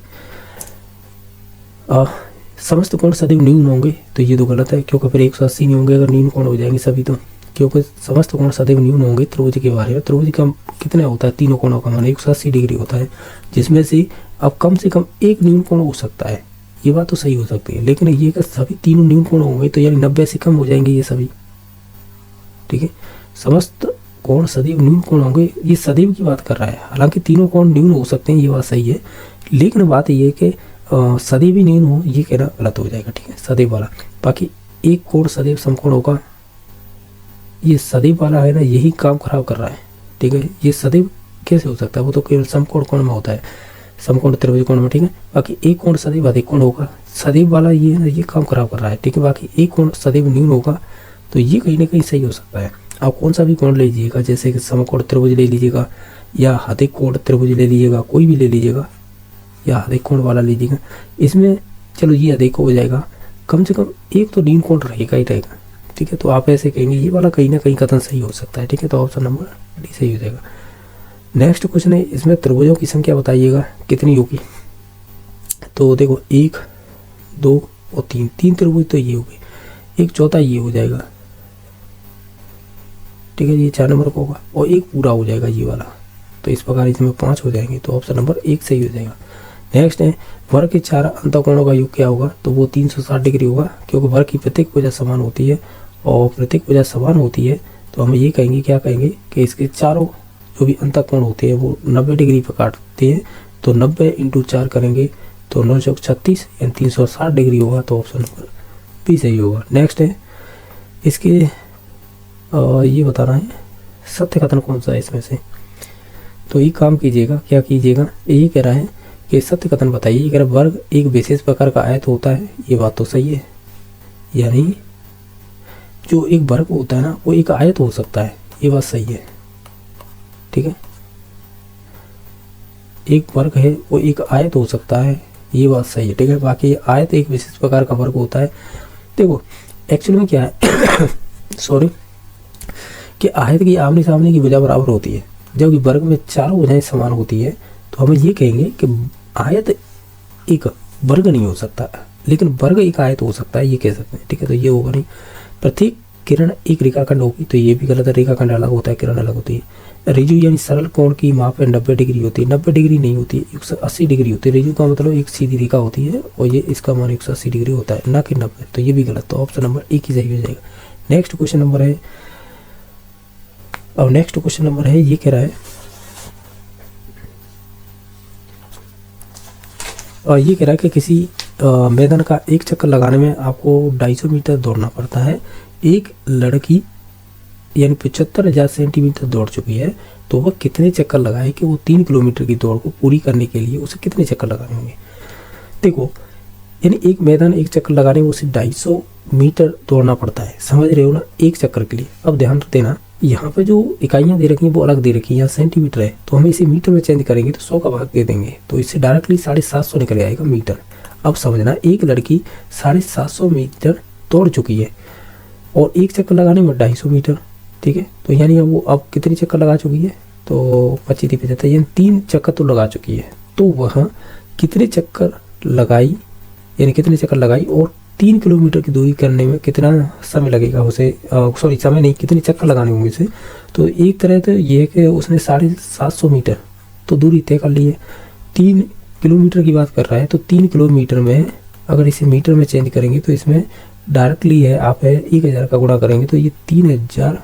समस्त कोण सदैव न्यून होंगे, तो ये तो गलत है, क्योंकि फिर 180 नहीं होंगे अगर न्यून कोण हो जाएंगे सभी, तो क्योंकि समस्त कोण सदैव न्यून होंगे त्रिभुज के बारे में। त्रिभुज का कितना होता है, तीनों कोणों का मान 180 डिग्री होता है, जिसमें से अब कम से कम एक न्यून कोण हो सकता है, ये बात तो सही हो सकती है। लेकिन ये कि सभी तीनों न्यून कोण होंगे तो यानी 90 से कम हो जाएंगे ये सभी। ठीक है, समस्त कोण सदैव न्यून कोण होंगे, ये सदैव की बात कर रहा है। हालांकि तीनों कोण न्यून हो सकते हैं, ये बात सही है, लेकिन बात ये है कि सदैव ही न्यून हो, ये कहना गलत हो जाएगा। ठीक है, सदैव वाला। बाकी एक कोण सदैव समकोण होगा, ये सदैव वाला है ना, यही काम खराब कर रहा है। ठीक है, ये सदैव कैसे हो सकता है, वो तो केवल समकोण कोण में होता है, समकोण त्रिभुज कोण में। ठीक है, बाकी एक कोण सदैव अधिक कोण होगा, सदैव वाला ये है ना, ये काम खराब कर रहा है। ठीक है, बाकी एक कोण सदैव न्यून होगा, तो ये कहीं ना कहीं सही हो सकता है। आप कौन सा भी कोण ले लीजिएगा, जैसे कि समकोण त्रिभुज ले लीजिएगा या अधिक कोण त्रिभुज ले लीजिएगा, कोई भी ले लीजिएगा, या अधिक कोण वाला लीजिएगा, इसमें चलो ये अधिक हो जाएगा, कम से कम एक तो न्यून कोण रहेगा ही रहेगा। ठीक है, तो आप ऐसे कहेंगे ये वाला कहीं ना कहीं कथन सही हो सकता है। ठीक है, तो ऑप्शन नंबर डी सही हो जाएगा। नेक्स्ट क्वेश्चन है, इसमें त्रिभुजों की संख्या बताइएगा कितनी होगी। तो देखो 1, 2 और 3, 3 त्रिभुज तो ये हो गए, एक चौथा ये हो जाएगा। ठीक है, ये 4 नंबर का होगा, और एक पूरा हो जाएगा ये वाला, तो इस प्रकार इसमें 5 हो जाएंगे, तो ऑप्शन नंबर 1 सही हो जाएगा। नेक्स्ट है, वर्ग के 4 अंतःकोणों का योग क्या होगा। तो वो 360 डिग्री होगा, क्योंकि वर्ग की प्रत्येक भुजा समान होती है, और प्रत्येक भुजा समान होती है तो हम ये कहेंगे, क्या कहेंगे कि इसके चारों जो भी अंतःकोण होते हैं वो 90 डिग्री पर काटते हैं। तो 90 × 4 करेंगे तो 9 × 36 यानी 360 डिग्री होगा, तो ऑप्शन नंबर बी सही होगा। नेक्स्ट है, इसके ये बताना है सत्य कथन कौन सा है इसमें से। तो ये काम कीजिएगा, क्या कीजिएगा, ये कह रहा है कि सत्य कथन बताइए। अगर वर्ग एक विशेष प्रकार का आयत होता है, ये बात तो सही है, यानी जो एक वर्ग होता है ना वो एक आयत हो सकता है, ये बात सही है। ठीक है, एक वर्ग है वो एक आयत हो सकता है, ये बात सही है, ठीक है। बाकी आयत एक विशेष प्रकार का वर्ग होता है। देखो एक्चुअल में क्या है सॉरी, कि आयत की आमने सामने की भुजा बराबर होती है, जबकि वर्ग में चारों भुजाएं समान होती है। तो हम ये कहेंगे कि आयत एक वर्ग नहीं हो सकता, लेकिन वर्ग एक आयत हो सकता है, ये कह सकते हैं, ठीक है। तो ये होगा नहीं। प्रत्येक किरण एक रेखाखंड होगी, तो ये भी गलत है, रेखाखंड अलग होता है, किरण अलग होती है। रिजु यानी सरल कोण की माप 90 डिग्री होती है, 90 डिग्री नहीं होती है, 180 डिग्री होती है। रिजु का मतलब एक सीधी रेखा होती है, और ये इसका मान 180 डिग्री होता है, ना कि 90। तो ये भी गलत, तो ऑप्शन नंबर एक ही सही हो जाएगा। नेक्स्ट क्वेश्चन नंबर है, अब नेक्स्ट क्वेश्चन नंबर है, ये कह रहा है, और ये कह रहा है कि किसी मैदान का एक चक्कर लगाने में आपको 250 मीटर दौड़ना पड़ता है। एक लड़की यानी 75,000 सेंटीमीटर दौड़ चुकी है, तो वह कितने चक्कर लगाए कि वो 3 किलोमीटर की दौड़ को पूरी करने के लिए उसे कितने चक्कर लगाने होंगे। देखो यानी एक मैदान एक चक्कर लगाने में उसे 250 मीटर दौड़ना पड़ता है, समझ रहे हो ना, एक चक्कर के लिए। अब ध्यान देना, यहाँ पे जो इकाइयाँ दे रखी हैं वो अलग दे रखी है, यहाँ सेंटीमीटर है, तो हम इसे मीटर में चेंज करेंगे तो 100 का भाग दे देंगे, तो इससे डायरेक्टली 750 निकल आएगा मीटर। अब समझना, एक लड़की 750 मीटर दौड़ चुकी है और एक चक्कर लगाने में 250 मीटर, ठीक है। तो यानी वो अब कितनी चक्कर लगा चुकी है, तो 25-75 यानी 3 चक्कर तो लगा चुकी है। तो वह कितने चक्कर लगाई, यानी कितने चक्कर लगाई और 3 किलोमीटर की दूरी करने में कितना समय लगेगा उसे, सॉरी समय नहीं, कितने चक्कर लगाने होंगे उसे। तो एक तरह तो ये है कि उसने 750 मीटर तो दूरी तय कर ली है। 3 किलोमीटर की बात कर रहा है, तो 3 किलोमीटर में अगर इसे मीटर में चेंज करेंगे तो इसमें डायरेक्टली है, आप 1000 का गुणा करेंगे तो ये 3000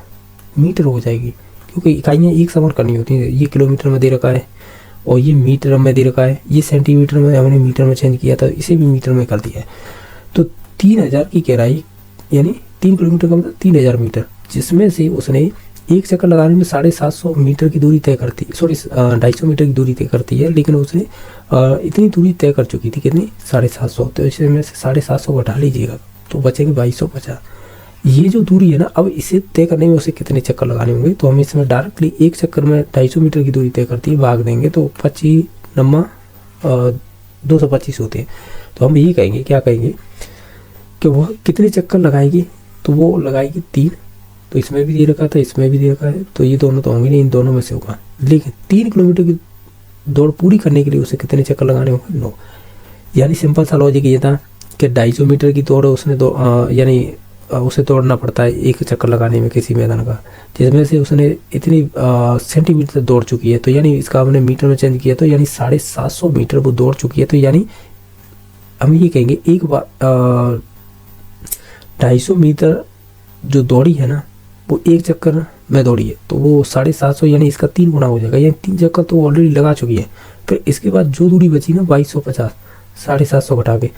मीटर हो जाएगी, क्योंकि इकाइयाँ एक समान करनी होती हैं। ये किलोमीटर में दे रखा है और ये मीटर में दे रखा है, ये सेंटीमीटर में हमने मीटर में चेंज किया था, इसे भी मीटर में कर दिया है। तो 3000 की गहराई यानी 3 किलोमीटर का मतलब 3000 मीटर, जिसमें से उसने एक चक्कर लगाने में 750 मीटर की दूरी तय करती, सॉरी 250 मीटर की दूरी तय करती है, लेकिन उसने इतनी दूरी तय कर चुकी थी, कितनी 750। तो इसमें से 750 घटा लीजिएगा तो बचेंगे 2250। ये जो दूरी है ना, अब इसे तय करने में उसे कितने चक्कर लगाने होंगे, तो हम इसमें डायरेक्टली एक चक्कर में 250 मीटर की दूरी तय करती है, भाग देंगे तो 25 नम्मा 225 होते हैं। तो हम यही कहेंगे, क्या कहेंगे कि वह कितने चक्कर लगाएगी, तो वो लगाएगी 3। तो इसमें भी दे रखा था, इसमें भी दे रखा है, तो ये दोनों तो होंगे नहीं, इन दोनों में से होगा। लेकिन 3 किलोमीटर की दौड़ पूरी करने के लिए उसे कितने चक्कर लगाने होंगे, 9। यानी सिंपल सा लॉजिक ये था कि 250 मीटर की दौड़ उसने यानी उसे दौड़ना पड़ता है एक चक्कर लगाने में किसी मैदान का, जिसमें से उसने इतनी सेंटीमीटर दौड़ चुकी है, तो यानी इसका हमने मीटर में चेंज किया तो यानी 750 मीटर वो दौड़ चुकी है। तो यानी हम ये कहेंगे एक बार 250 मीटर जो दौड़ी है ना, वो एक चक्कर में दौड़ी है, तो वो 750 यानी इसका 3 गुना हो जाएगा, यानी 3 चक्कर तो ऑलरेडी लगा चुकी है। फिर इसके बाद जो दूरी बची ना 2250, 750 घटा के,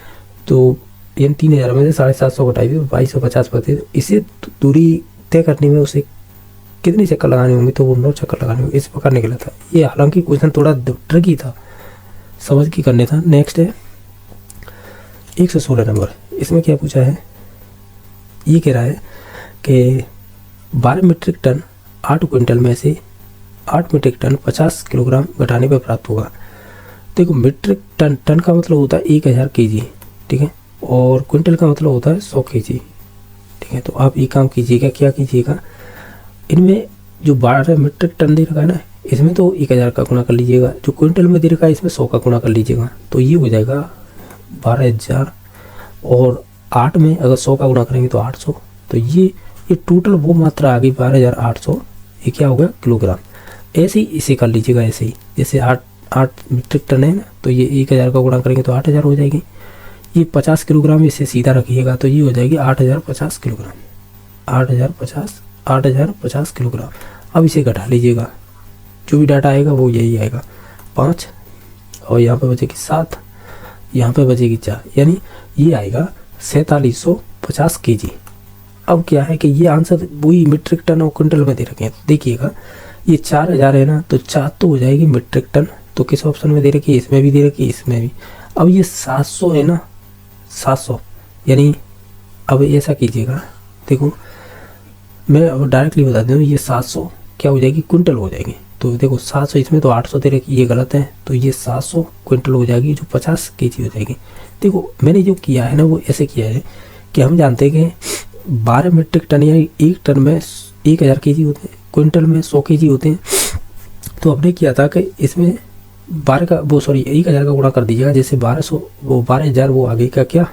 तो यानी 3000 में से 750 घटाई तो 2250 पड़ते। इसे दूरी तय करने में उसे कितने चक्कर लगाने होंगे, तो वो 9 चक्कर लगाने होंगे। इस प्रकार निकला था ये। हालांकि क्वेश्चन थोड़ा ट्रिकी था, समझ के करने था। नेक्स्ट है 116 नंबर। इसमें क्या पूछा है, ये कह रहा है कि 12 मीट्रिक टन 8 क्विंटल में से 8 मीट्रिक टन 50 किलोग्राम घटाने पर प्राप्त होगा। देखो मीट्रिक टन, टन का मतलब होता है 1000 केजी, ठीक है, और क्विंटल का मतलब होता है 100 केजी, ठीक है। तो आप ये काम कीजिएगा, क्या कीजिएगा, इनमें जो 12 मीट्रिक टन दे रखा है ना, इसमें तो 1000 का गुणा कर लीजिएगा, जो क्विंटल में दे रखा है इसमें 100 का गुणा कर लीजिएगा, तो ये हो जाएगा 12000, और 8 में अगर 100 का गुणा करेंगे तो 800। तो ये टोटल वो मात्रा आ गई 12800, ये क्या होगा, किलोग्राम। ऐसे ही इसे कर लीजिएगा, ऐसे ही जैसे 8 मीट्रिक टन है ना, तो ये 1000 का गुणा करेंगे तो 8000 हो जाएगी। ये 50 किलोग्राम इसे सीधा रखिएगा तो ये हो जाएगी 8050 किलोग्राम, 8050 किलोग्राम। अब इसे घटा लीजिएगा, जो भी डाटा आएगा वो यही आएगा, 5 और यहाँ पे बचेगी 7, यहाँ पे बचेगी 4, यानी ये आएगा 4750 केजी। अब क्या है कि ये आंसर वही मीट्रिक टन और क्विंटल में दे रखे हैं। देखिएगा ये 4000 है ना, तो 4 तो हो जाएगी मीट्रिक टन, तो किस ऑप्शन में दे रखी है, इसमें भी दे रखी है, इसमें भी। अब ये 700 है ना, 700 यानी अब ऐसा कीजिएगा, देखो मैं अब डायरेक्टली बता दूँ, ये 700 क्या हो जाएगी, क्विंटल हो जाएगी। तो देखो 700 इसमें तो 800 दे रखी, ये गलत है, तो ये 700 क्विंटल हो जाएगी जो 50 केजी हो जाएगी। देखो मैंने जो किया है ना वो ऐसे किया है कि हम जानते हैं कि 12 मीट्रिक टन या 1 टन में 1000 केजी होते हैं, क्विंटल में 100 केजी होते हैं। तो हमने किया था कि इसमें 1000 का गुणा कर दीजिएगा, जैसे 1200 वो 12000 वो आ गई क्या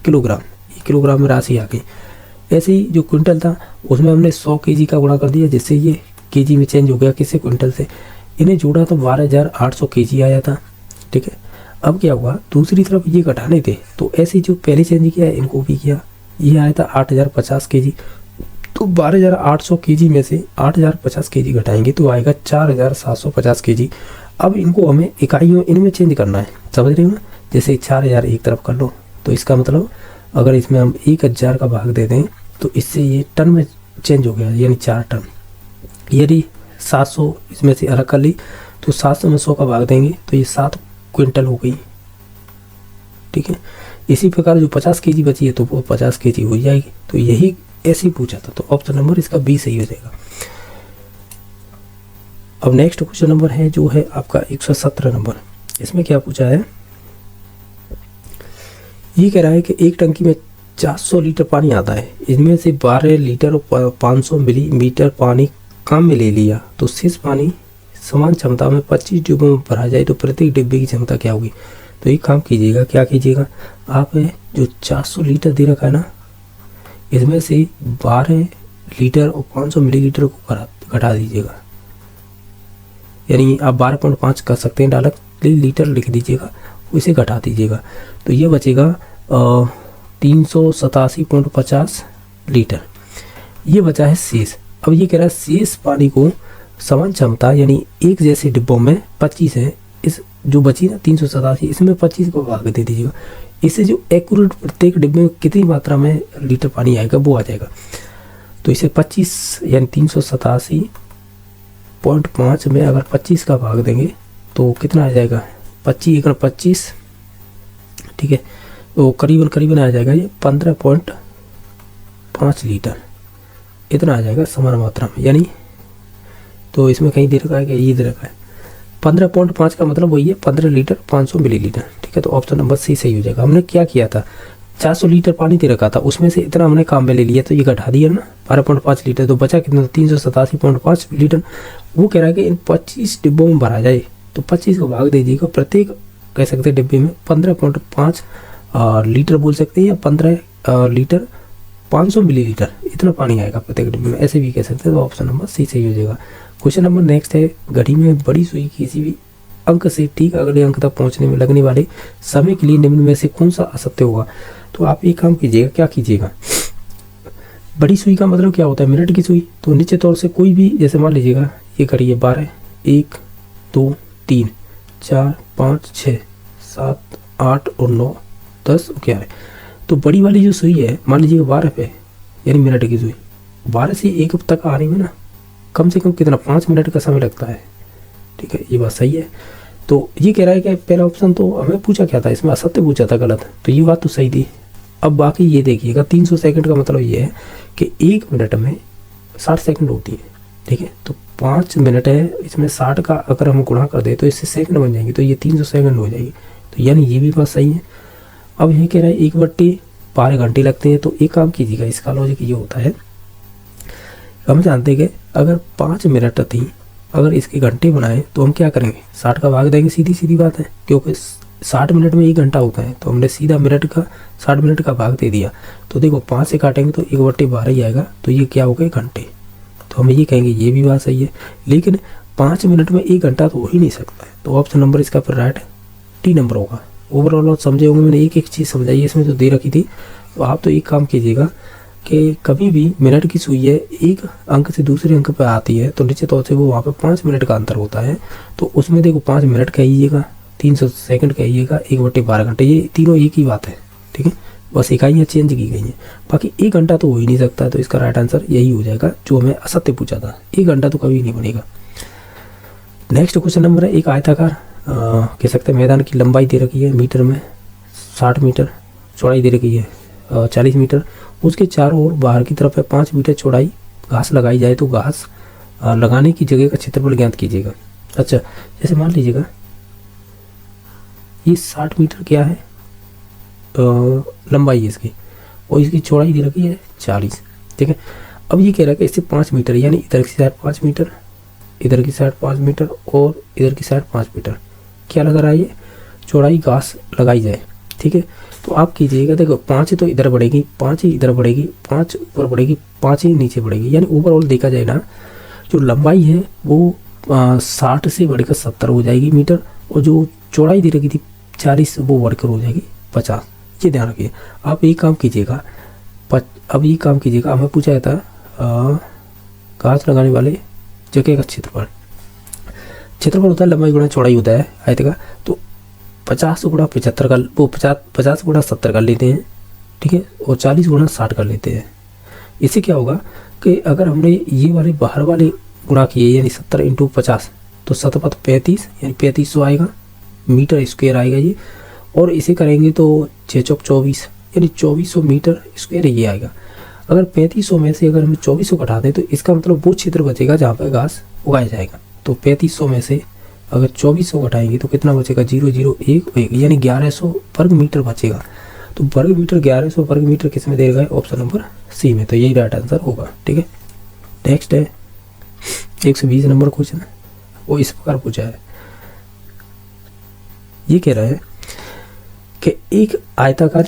किलोग्राम, ये किलोग्राम में राशि आ गई। ऐसे ही जो क्विंटल था उसमें हमने 100 केजी का गुणा कर दिया, जिससे ये केजी में चेंज हो गया, किससे, क्विंटल से। इन्हें जोड़ा तो 12800 केजी आया था, ठीक है। अब क्या हुआ, दूसरी तरफ ये घटाने थे, तो ऐसे जो पहले चेंज किया है इनको भी किया, ये आया था 8050 केजी। तो 12800 केजी में से 8050 केजी घटाएंगे तो आएगा 4750 केजी। अब इनको हमें इकाइयों इनमें चेंज करना है, समझ रहे हो ना। जैसे 4000 एक तरफ कर लो, तो इसका मतलब अगर इसमें हम 1000 का भाग दे दें तो इससे ये टन में चेंज हो गया, यानी 4 टन। यदि 700 इसमें से अलग कर ली तो 700 में 100 का भाग देंगे तो ये 7 क्विंटल हो गई, ठीक है। इसी प्रकार जो 50 केजी बची है तो वो 50 केजी हो जाएगी। तो यही ऐसे ही पूछा था, तो ऑप्शन नंबर इसका बी सही हो जाएगा। अब नेक्स्ट क्वेश्चन नंबर है जो है आपका 117 नंबर। इसमें क्या पूछा है, ये कह रहा है कि एक टंकी में 400 लीटर पानी आता है, इनमें से 12 लीटर और 500 मिलीमीटर पानी काम में ले लिया, तो शेष पानी समान क्षमता में 25 डिब्बों में भरा जाए तो प्रत्येक डिब्बे की क्षमता क्या होगी। तो एक काम कीजिएगा, क्या कीजिएगा आप, जो 400 लीटर दे रखा है ना, इसमें से 12 लीटर और 500 मिलीलीटर को घटा दीजिएगा, यानी आप 12.5 कर सकते हैं, डायरेक्टली लीटर लिख दीजिएगा, इसे घटा दीजिएगा, तो ये बचेगा 387.50 लीटर। ये बचा है शेष। अब ये कह रहा है शेष पानी को समान क्षमता यानी एक जैसे डिब्बों में 25 है, इस जो बची ना 387, इसमें 25 को भाग दे दीजिएगा। इससे जो एक्यूरेट प्रत्येक डिब्बे में कितनी मात्रा में लीटर पानी आएगा वो आ जाएगा। तो इसे 25 यानी 387.5 में अगर 25 का भाग देंगे तो कितना आ जाएगा, 25 ठीक है, तो करीबन आ जाएगा ये 15.5 लीटर, इतना आ जाएगा समान मात्रा में। यानी तो इसमें कहीं दे रखा है कि ये दे रखा है 15.5 का मतलब वही है 15 लीटर 500 मिलीलीटर, ठीक है। तो ऑप्शन नंबर सी सही हो जाएगा। हमने क्या किया था, 400 लीटर पानी दे रखा था, उसमें से इतना हमने काम में ले लिया, तो ये घटा दिया ना 12.5 लीटर, तो बचा कितना 387.5 लीटर। वो कह रहा है कि इन 25 डिब्बों में भरा जाए, तो 25 को भाग दे दीजिएगा, प्रत्येक कह सकते हैं डिब्बे में 15.5 लीटर बोल सकते हैं, या 15 लीटर 500 मिलीलीटर इतना पानी आएगा प्रत्येक डिब्बे में, ऐसे भी कह सकते हैं। तो ऑप्शन नंबर सी सही हो जाएगा। क्वेश्चन नंबर नेक्स्ट है, घड़ी में बड़ी सुई किसी भी अंक से ठीक अगले अंक तक पहुंचने में लगने वाले समय के लिए निम्न में से कौन सा असत्य होगा। तो आप एक काम कीजिएगा, क्या कीजिएगा, बड़ी सुई का मतलब क्या होता है, मिनट की सुई। तो निश्चित तौर से कोई भी, जैसे मान लीजिएगा ये घड़ी है 12, 1, 2, 3, 4, 5, 6, 7, 8 और 9, 10 और 11, तो बड़ी वाली जो सुई है मान लीजिएगा 12 पे, यानी मिनट की सुई 12 से 1 तक आने में ना कम से कम कितना 5 मिनट का समय लगता है, ठीक है। ये बात सही है। तो ये कह रहा है कि पहला ऑप्शन तो हमें पूछा क्या था, इसमें असत्य पूछा था, गलत, तो ये बात तो सही थी। अब बाकी ये देखिएगा 300 सेकंड का मतलब ये है कि 1 मिनट में 60 सेकंड होती है, ठीक है। तो 5 मिनट है, इसमें 60 का अगर हम गुणा कर दे तो इससे सेकंड बन जाएंगे, तो ये 300 सेकंड हो जाएगी, तो यानी ये भी बात सही है। अब ये कह रहा है 1/12 घंटे लगते हैं, तो एक काम कीजिएगा, इसका लॉजिक ये होता है, हम जानते हैं कि अगर 5 मिनट थी, अगर इसके घंटे बनाए तो हम क्या करेंगे, 60 का भाग देंगे, सीधी सीधी बात है, क्योंकि 60 मिनट में 1 घंटा होता है, तो हमने सीधा 60 मिनट का भाग दे दिया। तो देखो 5 से काटेंगे तो 1/12 ही आएगा, तो ये क्या हो गए, घंटे। तो हम ये कहेंगे ये भी बात सही है, लेकिन 5 मिनट में 1 घंटा तो हो ही नहीं सकता है, तो ऑप्शन नंबर इसका फिर राइट डी नंबर होगा। ओवरऑल समझे होंगे, मैंने एक एक चीज़ समझाई है इसमें जो दे रखी थी। तो आप तो एक काम कीजिएगा कि कभी भी मिनट की सुई है एक अंक से दूसरे अंक पर आती है, तो निश्चित तौर से वो वहाँ पे 5 मिनट का अंतर होता है, तो उसमें देखो 5 मिनट कहिएगा, 300 सेकंड कहिएगा, 1/12 घंटे, ये तीनों एक ही बात है, ठीक है। बस इकाइयाँ चेंज की गई हैं, बाकी 1 घंटा तो हो ही नहीं सकता, तो इसका राइट आंसर यही हो जाएगा जो हमें असत्य पूछा था, 1 घंटा तो कभी नहीं बनेगा। नेक्स्ट क्वेश्चन नंबर है, एक आयताकार कह सकते हैं मैदान की लंबाई दे रखी है मीटर में 60 मीटर, चौड़ाई दे रखी है 40 मीटर, उसके चारों ओर बाहर की तरफ है 5 मीटर चौड़ाई घास लगाई जाए तो घास लगाने की जगह का क्षेत्रफल ज्ञात कीजिएगा। अच्छा, जैसे मान लीजिएगा ये 60 मीटर क्या है लंबाई है इसकी, और इसकी चौड़ाई दे रखी है 40। ठीक है, अब ये कह रहा है कि इससे 5 मीटर, यानी इधर की साइड 5 मीटर, इधर की साइड 5 मीटर और इधर की साइड 5 मीटर क्या लगा रहा है, ये चौड़ाई घास लगाई जाए। ठीक है, तो आप कीजिएगा, देखो 5 ही तो इधर बढ़ेगी, 5 ही इधर बढ़ेगी, 5 ऊपर बढ़ेगी, 5 ही नीचे बढ़ेगी, यानी ओवरऑल देखा जाए ना, जो लंबाई है वो 60 से बढ़कर 70 हो जाएगी मीटर, और जो चौड़ाई दे रखी थी 40 वो बढ़कर हो जाएगी 50। ये ध्यान रखिए। आप एक काम कीजिएगा, अब ये काम कीजिएगा, हमें पूछा था घास लगाने वाले जगह का क्षेत्रफल। क्षेत्रफल होता है लंबाई गुणा चौड़ाई होता है आयत का, तो 50 गुणा 75 का, वो 50 गुणा 70 कर लेते हैं। ठीक है, और 40 गुणा 60 कर लेते हैं। इससे क्या होगा कि अगर हमने ये वाले बाहर वाले गुणा किए, यानी 70 इंटू 50, तो 7×5 35, यानी 3500 आएगा मीटर स्क्वायर आएगा ये। और इसे करेंगे तो 6×4 24, यानी 2400 मीटर स्क्वायर ये आएगा। अगर 3500 में से अगर हम 2400 घटा दें तो इसका मतलब वो क्षेत्र बचेगा जहाँ पर घास उगाया जाएगा। तो 3500 में से अगर 2400 घटाएंगे तो कितना बचेगा, 001 यानी 1100 वर्ग मीटर बचेगा। तो वर्ग मीटर 1100 वर्ग मीटर किस में दे रखा है, ऑप्शन नंबर सी में, तो यही राइट आंसर होगा। ठीक है, नेक्स्ट है 120 नंबर क्वेश्चन, वो इस प्रकार पूछा है। ये कह रहा है कि एक आयताकार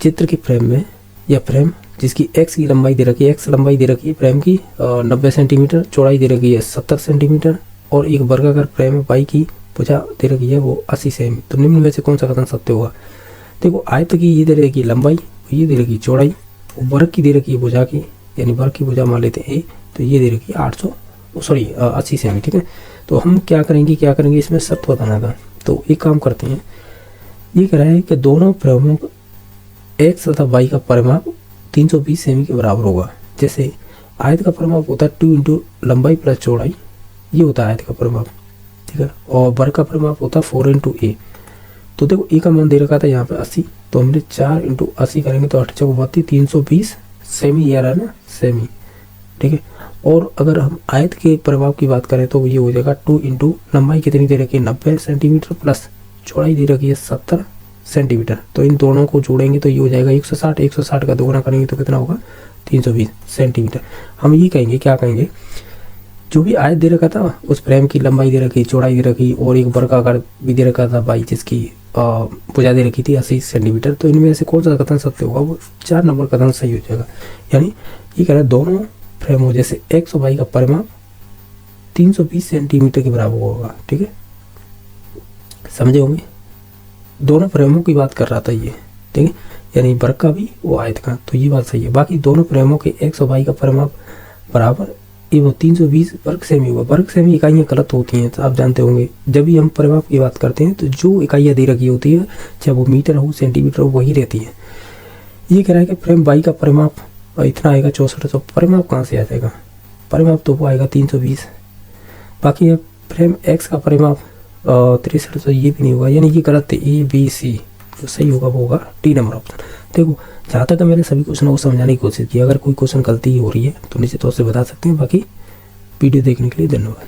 चित्र के फ्रेम में, या फ्रेम जिसकी एक्स की लंबाई दे रखी है, एक्स लंबाई दे रखी है फ्रेम की 90 सेंटीमीटर, चौड़ाई दे रखी है 70 सेंटीमीटर, और एक वर्गाकार फ्रेम वाई की भुजा दे रखी है वो 80 सेमी, तो निम्न में से कौन सा कथन सत्य होगा। देखो आयत की ये दे रखी है लंबाई, ये दे रखी है चौड़ाई, वर्ग की दे रखी है भुजा की, यानी वर्ग की भुजा मान लेते हैं ए, तो ये दे रखी है 80 सेमी। ठीक है, तो हम क्या करेंगे इसमें सत्य बताना था। तो एक काम करते हैं, ये कह रहा है कि दोनों फ्रेमों एक्स तथा वाई का परिमाप 320 सेमी के बराबर होगा। जैसे आयत का परिमाप होता है 2 इंटू लंबाई प्लस चौड़ाई, ये होता है आयत का परिमाप। ठीक है, और वर्ग का परिमाप होता है 4 इंटू ए। तो देखो ए का मान दे रखा था यहाँ पे 80, तो हमने 4 इंटू 80 करेंगे तो 8 चौक 32, 320 सेमी, ये आ रहा है ना सेमी। ठीक है, और अगर हम आयत के परिमाप की बात करें तो ये हो जाएगा 2 इंटू लंबाई कितनी दे रखी है 90 सेंटीमीटर प्लस चौड़ाई दे रखी है 70 सेंटीमीटर, तो इन दोनों को जोड़ेंगे तो ये हो जाएगा 160, 160 का दोगुना करेंगे तो कितना होगा 320 सेंटीमीटर। हम ये कहेंगे, क्या कहेंगे, जो भी आयत दे रखा था उस फ्रेम की लंबाई दे रखी, चौड़ाई दे रखी, और एक वर्गाकार भी दे रखा था बाई जिसकी भुजा दे रखी थी 80 सेंटीमीटर, तो इनमें से कौन सा कथन सत्य होगा, वो 4 नंबर कथन सही हो जाएगा। यानी ये कह रहा है दोनों फ्रेमों जैसे एक्स और वाई का परिमाप 320 सेंटीमीटर के बराबर होगा। ठीक है, समझे होंगे, दोनों फ्रेमों की बात कर रहा था ये। ठीक है, यानी वर्ग का भी वो आयत का, तो ये बात सही है। बाकी दोनों फ्रेमों के एक्स और वाई का परिमाप बराबर, ये वो 320 वर्ग सेमी हुआ। वर्ग सेमी इकाइयाँ गलत होती हैं, तो आप जानते होंगे जब भी हम परिमाप की बात करते हैं तो जो इकाइयाँ दे रखी होती है, चाहे वो मीटर हो सेंटीमीटर हो, वही रहती है। ये कह रहा है कि फ्रेम वाई का परिमाप इतना आएगा 6400, परिमाप कहाँ से आ जाएगा, परिमाप तो वो आएगा 320। बाकी है फ्रेम एक्स का परिमाप 6300, ये भी नहीं होगा, यानी ये गलत थे। ए बी सी जो सही होगा वो होगा डी नंबर ऑप्शन। देखो जहाँ तक मैंने सभी क्वेश्चनों को समझाने की कोशिश की, अगर कोई क्वेश्चन गलती हो रही है तो निश्चित तौर से बता सकते हैं। बाकी वीडियो देखने के लिए धन्यवाद।